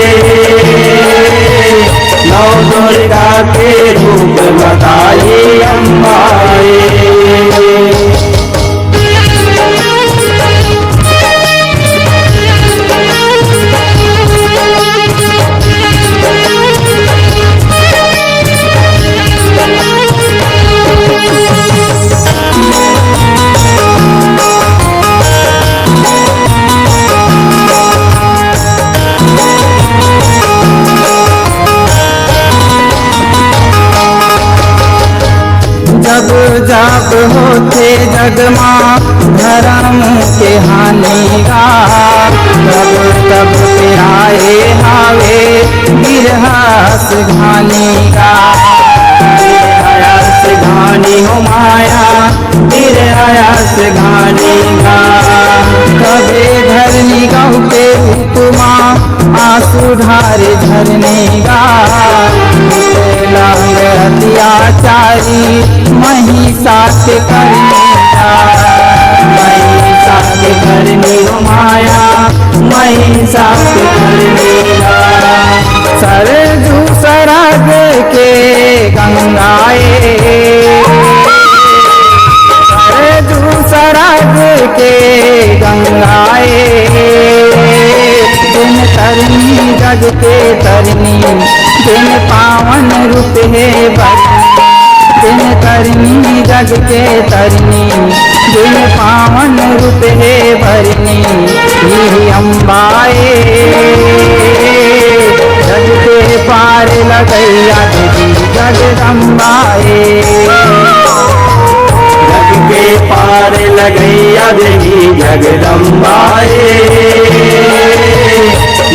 नौ दुर्गा के रूप बताई अम्बाए जग माँ धर्म के हानि गा तब तब पिराए हावे गिरहस घानी गा गिरहस घानी हो माया गिरहस घानी गा कबे धरनी गौ के उपमा आंसू ढारे झरने गा लांग अत्याचारी महिषा के करने गा महिषा के करनी हो माया महिषा के करनी गा सरजू सरग के गंगाए सरजू सरग के गंगाए दिन तरनी जग के तरनी दिन पावन रूप है बरनी दिन तरनी जग के तरनी दिन पावन रूप है भरनी ही अम्बाए जग के पार लगैया देवी जगदम्बाए जग के पार लगैया देवी जगदम्बाए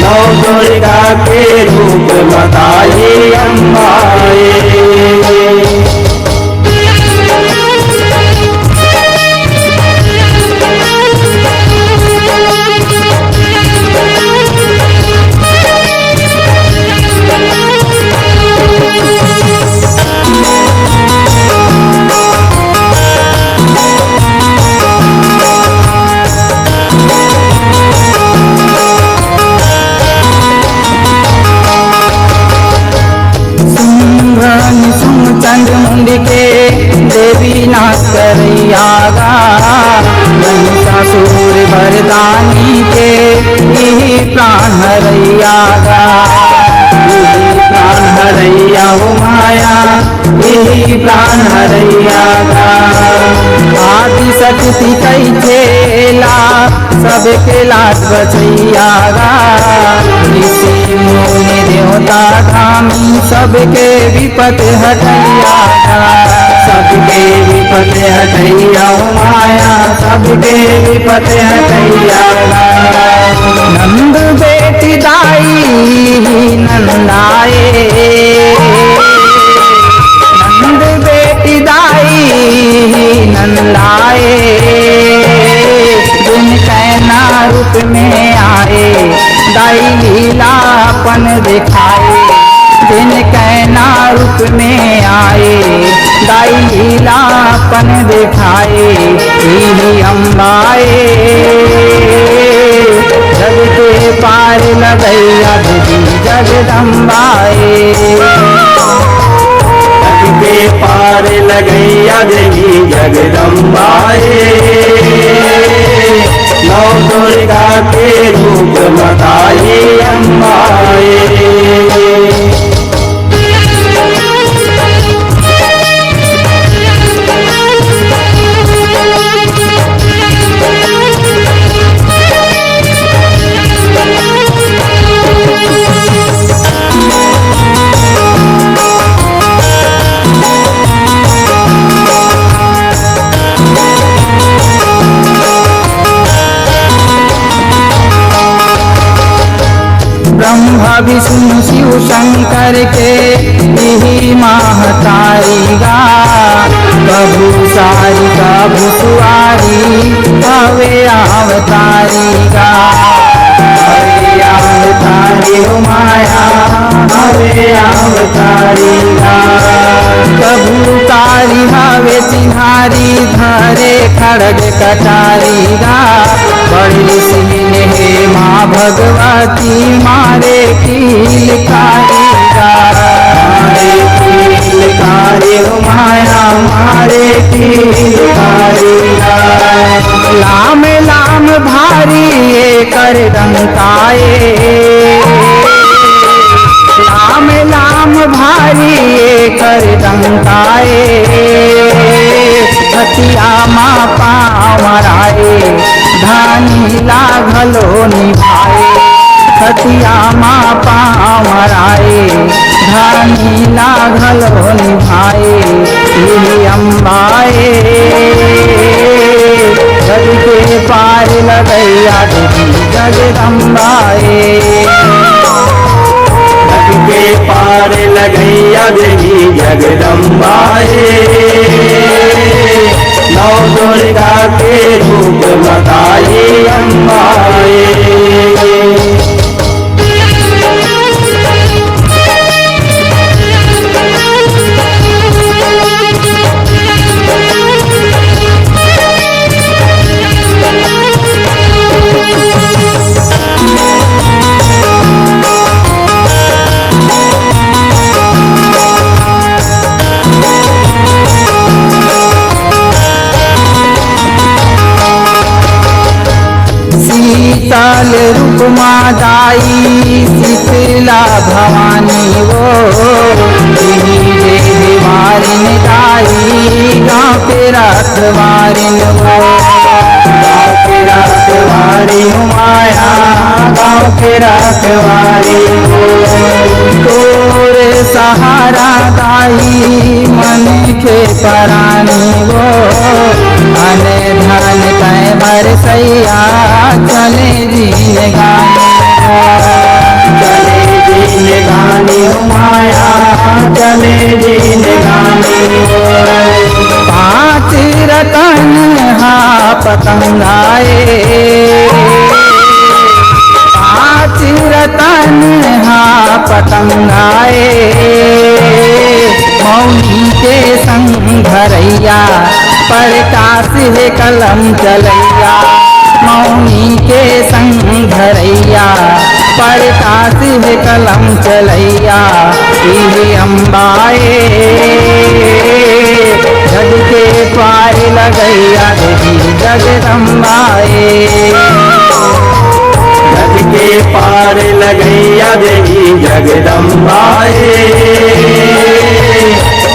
नौ दुर्गा के रूप बताई अम्बाए चंद्र मुंड के देवी नाच करैया गा महिषासुर वरदानी के यही प्राण हरैया गा यही प्राण हरैया हो माया यही प्राण हरैया गा आदि शक्ति कई खेला सबके लाज बचैया गा ऋषि मुनि देवता धामी सबके विपत हटैया गा सबके विपत हटैया हो माया सबके विपत हटैया गा नंद बेटी दाई नंदाए नंद बेटी दाई नंदाए दिन कैना रूप में आए दाई लीलापन दिखाए दिन कैना रूप में आए दाई लीलापन दिखाए ही अम्बाए जग के पार लगैया देवी जगदम्बाए जग के पार लगैया देवी जगदम्बाए नौ दुर्गा के रूप बताई अम्बाए ब्रह्मा विष्णु शिव शंकर के यही महतारी गा प्रभु सारी का भुसुआरी हवे अवतारी गा हरे अवतारी हो माया हरे अवतारी गा प्रभु तारी हवे चिन्हारी धरे खड़ग कटारी गा बड़ी सिंह हे माँ भगवती मारे कीलकारी गा मारे कीलकारी हो माया मारे कीलकारी गा लाम लाम भारी ये कर डंकाए लाम लाम भारी ये कर डंकाए हथिया माँ पावराए धानी लाघलो निभाए हथिया माँ पावराए धानी लाघलो निभाए अम्बाए जग के पार लगैया देवी जगदम्बाए, जग के पार लगैया देवी जगदम्बाए, नौ दुर्गा के रूप बताई अम्बाए। शीतल रूप मादाई शीतला भवानी वो, देवी मारिन दाई गाँव के रखवारिन वो, गाँव के रखवारी माया गाँव के रखवारी वो, तोरे सहारा दाई मन के परानी वो, अन धन कै बरसैया चले दीन गाने, चले दीन गाने माया चले दीन गाने। पाँच रतन हा पतंगाए, पाँच रतन हा पतंगाए, मौनी के संग धरैया प्रकाश है कलम चलैया, मौनी के संग धरैया प्रकाश है कलम चलैया, इहे अम्बाए जग के पार लगैया देवी जगदम्बाए, जग के पार लगैया देवी जगदम्बाए,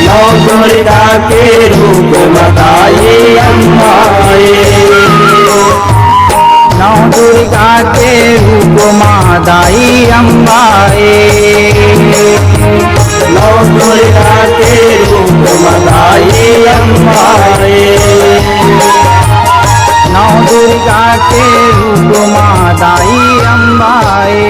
नौ दुर्गा के रूप बताई अम्बाए, नौ दुर्गा के रूप मादाई अम्बाए, नौ दुर्गा के रूप बताई अम्बाए, नौ दुर्गा के रूप मादाई अम्बाए।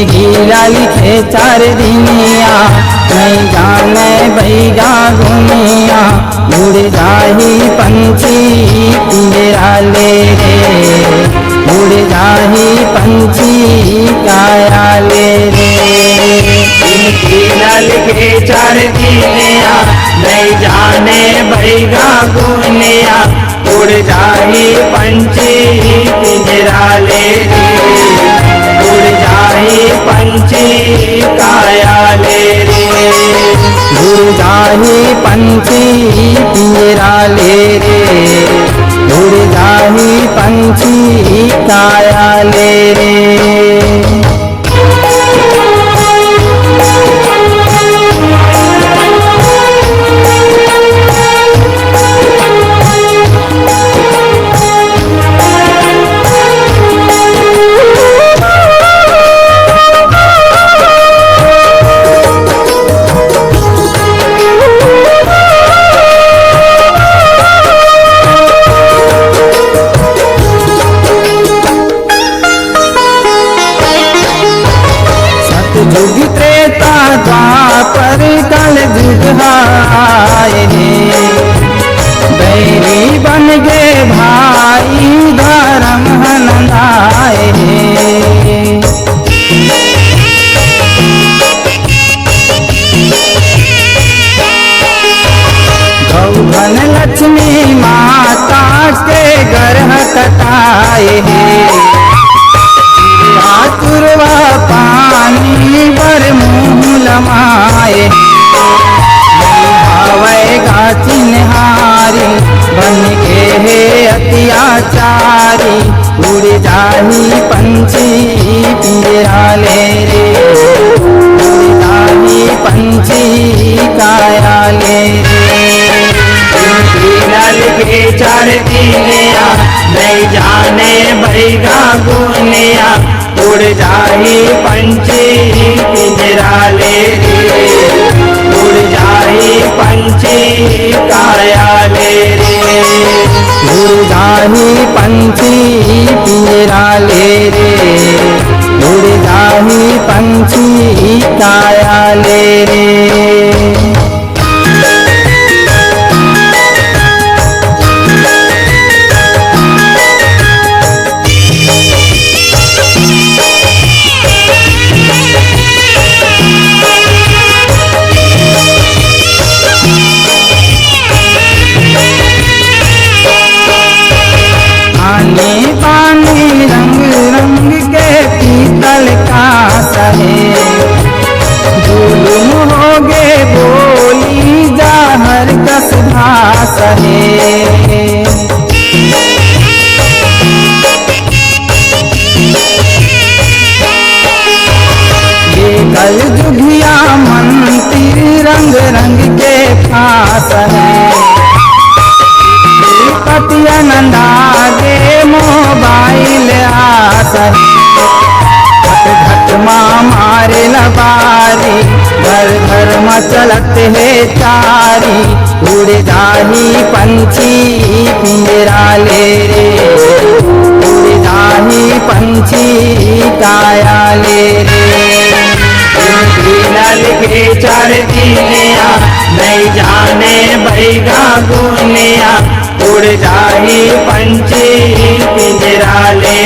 गीला लिखे चार दिनिया नहीं जाने बैगा गुनिया, उड़ जाही पंछी पिंजरा ले रे, उड़ जाही पंछी काया ले रे, गीला लिखे चार दिनिया नहीं जाने बैगा गुनिया, उड़ जाही पंछी पिंजरा ले रे, उड़ जाही पंछी काया ले रे, उड़ जाही पंछी पिंजरा ले रे, उड़ जाही पंछी काया ले रे। जुग त्रेता द्वापर कल जुग आए, बैरी बन गे भाई धर्म हनंदाए, गौधन लक्ष्मी माता के गर्ह कटाए, आतुरवा पानी बर मुँह लमाए, भावेगा चिन्हारी बन के हे अत्याचारी, उड़ जाही पंछी पिंजरा ले पंछी काया ले लाल के चार दिलिया नहीं जाने बैगा गुनिया उड़ जाही पंछी पिंजरा ले उड़ जाही पंछी काया ले उड़ जाही पंछी पिंजरा ले रे उड़ जाही पंछी काया ले रे पानी रंग रंग के पीतल का सहे जुलुम हो गे बोली जाहर कस भास है कल जुगिया मंदिर रंग रंग के फास है पतिया नंदा दे मोबाइल आस घट घट माँ मारे लबारी घर घर मचलत है चारी उड़ जाही पंछी पिंजरा ले रे उड़ जाही पंछी काया ले रे लाल के चार दिलिया नहीं जाने बैगा गुनिया उड़ जाही पंछी पिंजरा ले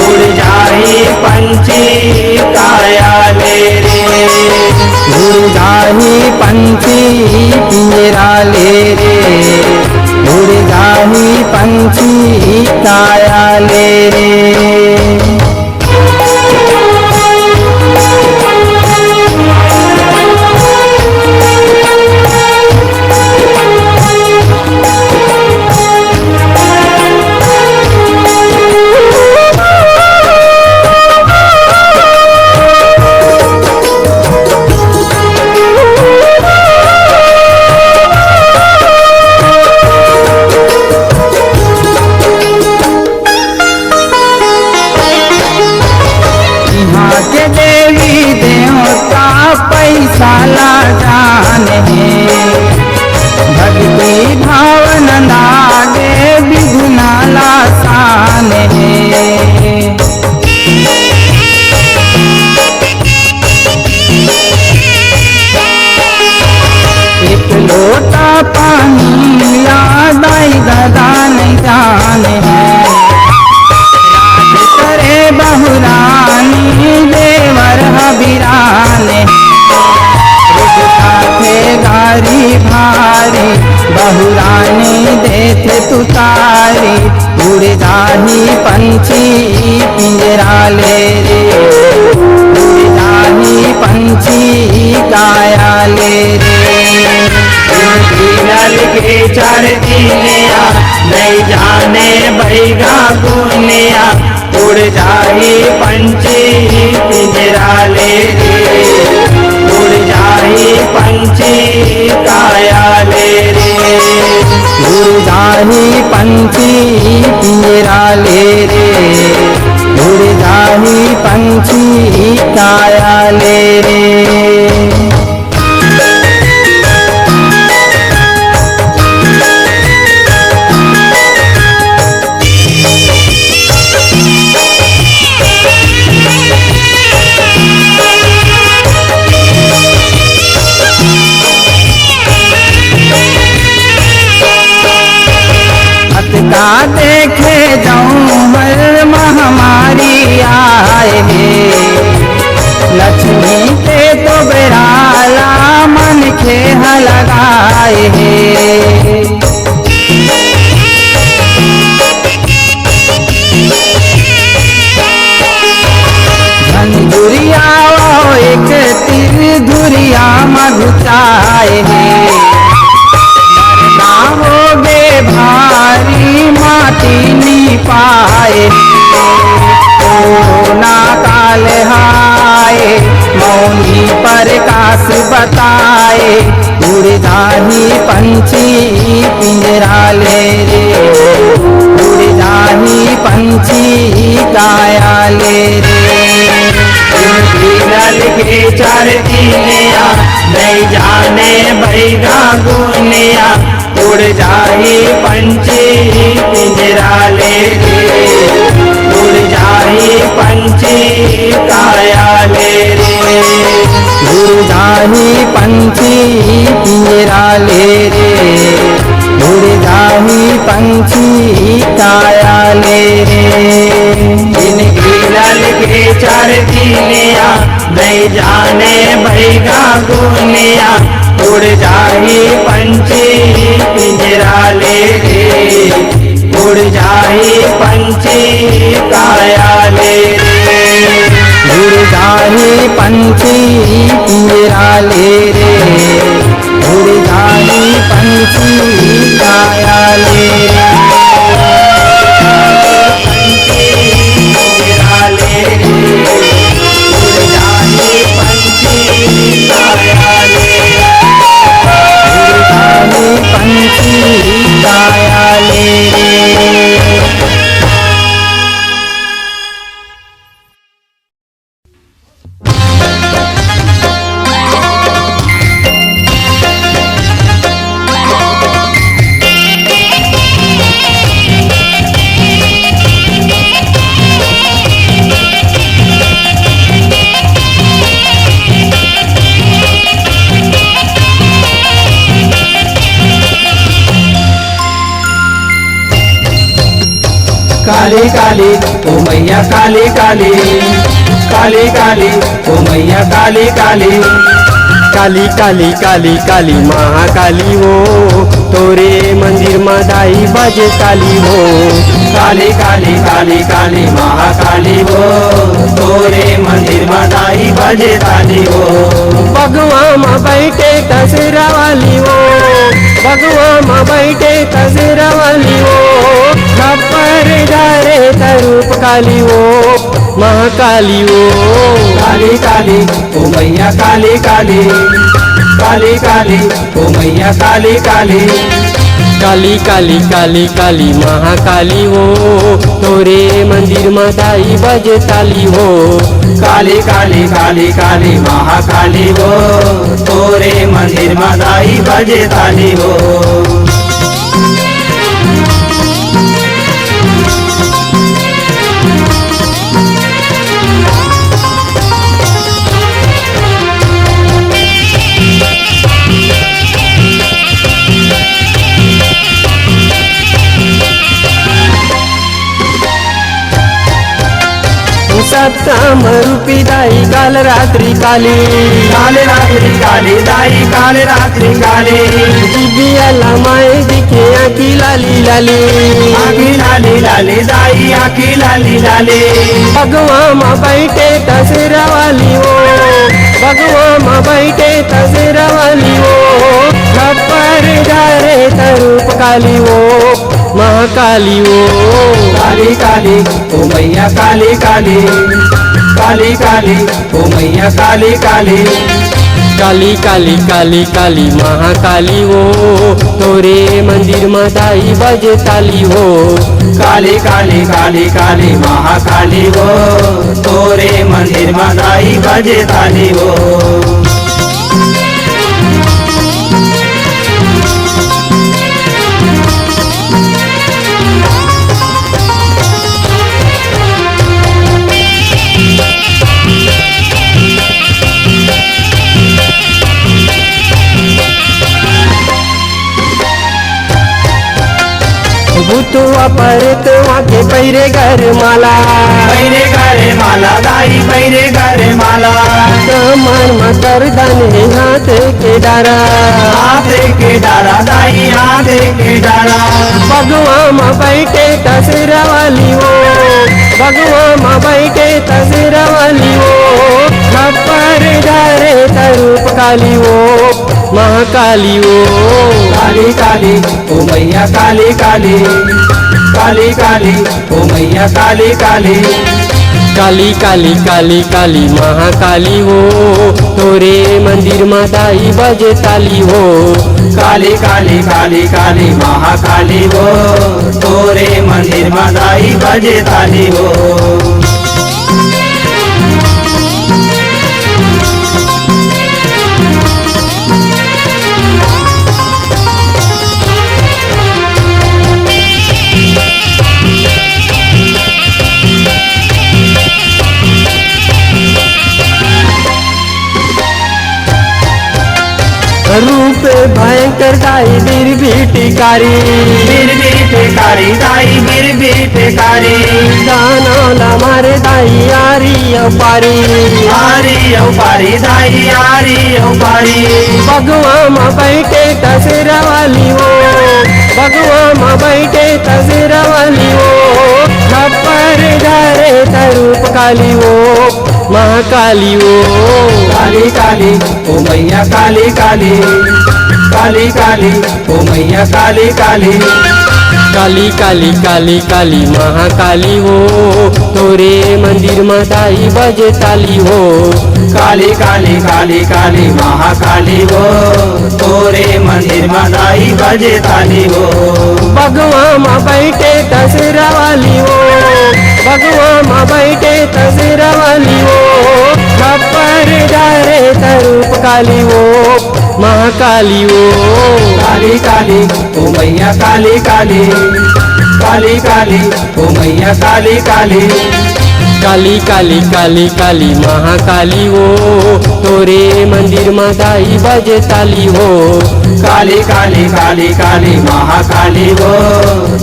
उड़ जाही पंछी काया ले उड़ जाही पंछी पिंजरा ले रे उड़ जाही पंछी काया ले रे पैसा ला जाने भक्ति भावन लागे विघ्ना ला सान एक लोटा पानी याद आई गदा नहीं जाने राज करे बहुरानी देवर हबीराने गारी भारी बहुरानी देते तुतारी उड़ जाही पंछी पिंजरा ले रे उड़ जाही पंछी काया ले रे लाल के चार दिलिया नहीं जाने बैगा गुनिया उड़ जाही पंछी पिंजरा ले उड़ जाही पंछी काया ले उड़ जाही पंछी पिंजरा ले रे उड़ जाही पंछी काया ले रे का देखे जाऊं हर महामारी आए लक्ष्मी के तो रास बताए, उड़ जाही पंछी पिंजरा ले रे, उड़ जाही पंछी काया ले रे। बिरल के चार दिलिया नहीं जाने बैगा गुनिया, उड़ जाही पंछी पिंजरा ले रे, उड़ जाही पंछी काया ले रे। उड़ जाही पंछी पिंजरा ले रे, उड़ जाही पंछी काया ले रे। इन गिरल के चार दिलिया नहीं जाने बैगा गुनिया, उड़ जाही पंछी पिंजरा ले रे, उड़ जाही पंछी काया ले रे। उड़ जाही पंछी पिंजरा ले रे, उड़ जाही पंछी काया ले रे। पिंजरा ले रे, उड़ जाही पंछी काया ले रे, उड़ जाही पंछी काया ले रे। काली काली ओ मैया काली काली, काली काली ओ मैया काली काली, काली काली काली काली महाकाली हो, तोरे मंदिर में दाई बजे ताली हो। काली काली काली काली महाकाली हो, तोरे मंदिर में दाई बजे ताली हो। भगवान में बैठे कसरा वाली हो, भगवान में बैठे कसरा वाली हो, खपर जारे तरूप काली हो, महाकाली हो। काली काली ओ मैया काली काली, काली काली ओ मैया काली काली, काली काली काली काली महाकाली हो, तोरे मंदिर में दाई बजे ताली हो। काली काली काली काली महाकाली हो, तोरे मंदिर में दाई बजे ताली हो। सप्तम रूपी दाई काल रात्रि काली, काल रात्रि काली दाई काल रात्रि काली। दिव्या लमाए दिखे आँखी लाली लाली, आँखी लाली लाली दाई आँखी लाली लाली। भगवान में बैठे तसरा वाली हो, भगवान में बैठे तसरा वाली हो, खपर जारे तरूप काली हो, महाकाली हो। काली काली ओ मैया काली काली, काली काली ओ मैया काली काली, काली काली काली काली महाकाली हो, तोरे मंदिर में दाई बजे ताली हो। काली काली काली काली महाकाली हो, तोरे मंदिर में दाई बजे ताली हो। भूतवा परतवा के पैरे घर माला, पैरे घर माला दाई पैरे घर माला। कमर में करदन है हाथ के डारा, हाथ के डारा दाई हाथ के डारा। भगवान में बैठे तसरा वाली हो, भगवान में बैठे तसरा वाली हो, खपर जारे तरूप काली हो, महाकाली हो। काली काली ओ मैया काली काली, काली काली ओ मैया काली काली, काली काली काली काली महाकाली हो, तोरे मंदिर में दाई बजे ताली हो। काली काली काली काली महाकाली हो, तोरे मंदिर में दाई बजे ताली हो। रूप भयंकर दाई बीर भीटिकारी, बीर भीटिकारी दाई बीर भीटिकारी, दानौला मारे दाई आरी अपारी, आरी अपारी दाई आरी अपारी। भगवा में बैठे तसेरा वाली हो, भगवा में बैठे तसेरा वाली हो, खप्पर धारे तरूप काली हो, महाकाली हो। काली काली ओ मैया काली काली, काली काली ओ मैया काली काली। काली काली काली काली महाकाली हो, तोरे मंदिर में दाई बजे ताली हो। काली काली काली काली महाकाली हो, तोरे मंदिर में दाई बजे ताली हो। भगवा में बैठे तसेरा वाली हो, भगवा में बैठे तसेरा वाली हो, खप्पर धारे तरूप काली हो, महाकाली हो। काली काली ओ मैया काली काली, काली काली ओ मैया काली काली। काली काली काली काली महाकाली हो, तोरे मंदिर में दाई बजे ताली हो। काली काली काली काली महाकाली हो,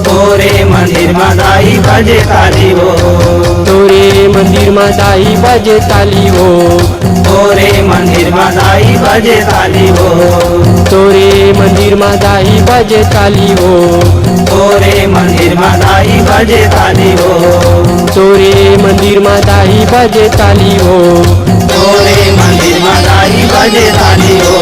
तोरे मंदिर में दाई बजे ताली हो। तोरे मंदिर में दाई बजे ताली हो, तोरे मंदिर में दाई बजे ताली हो। तोरे मंदिर में दाई बजे ताली हो, तोरे मंदिर में दाई बजे ताली हो। तोरे मंदिर में दाई बजे ताली हो, तोरे मंदिर में दाई बजे ताली हो।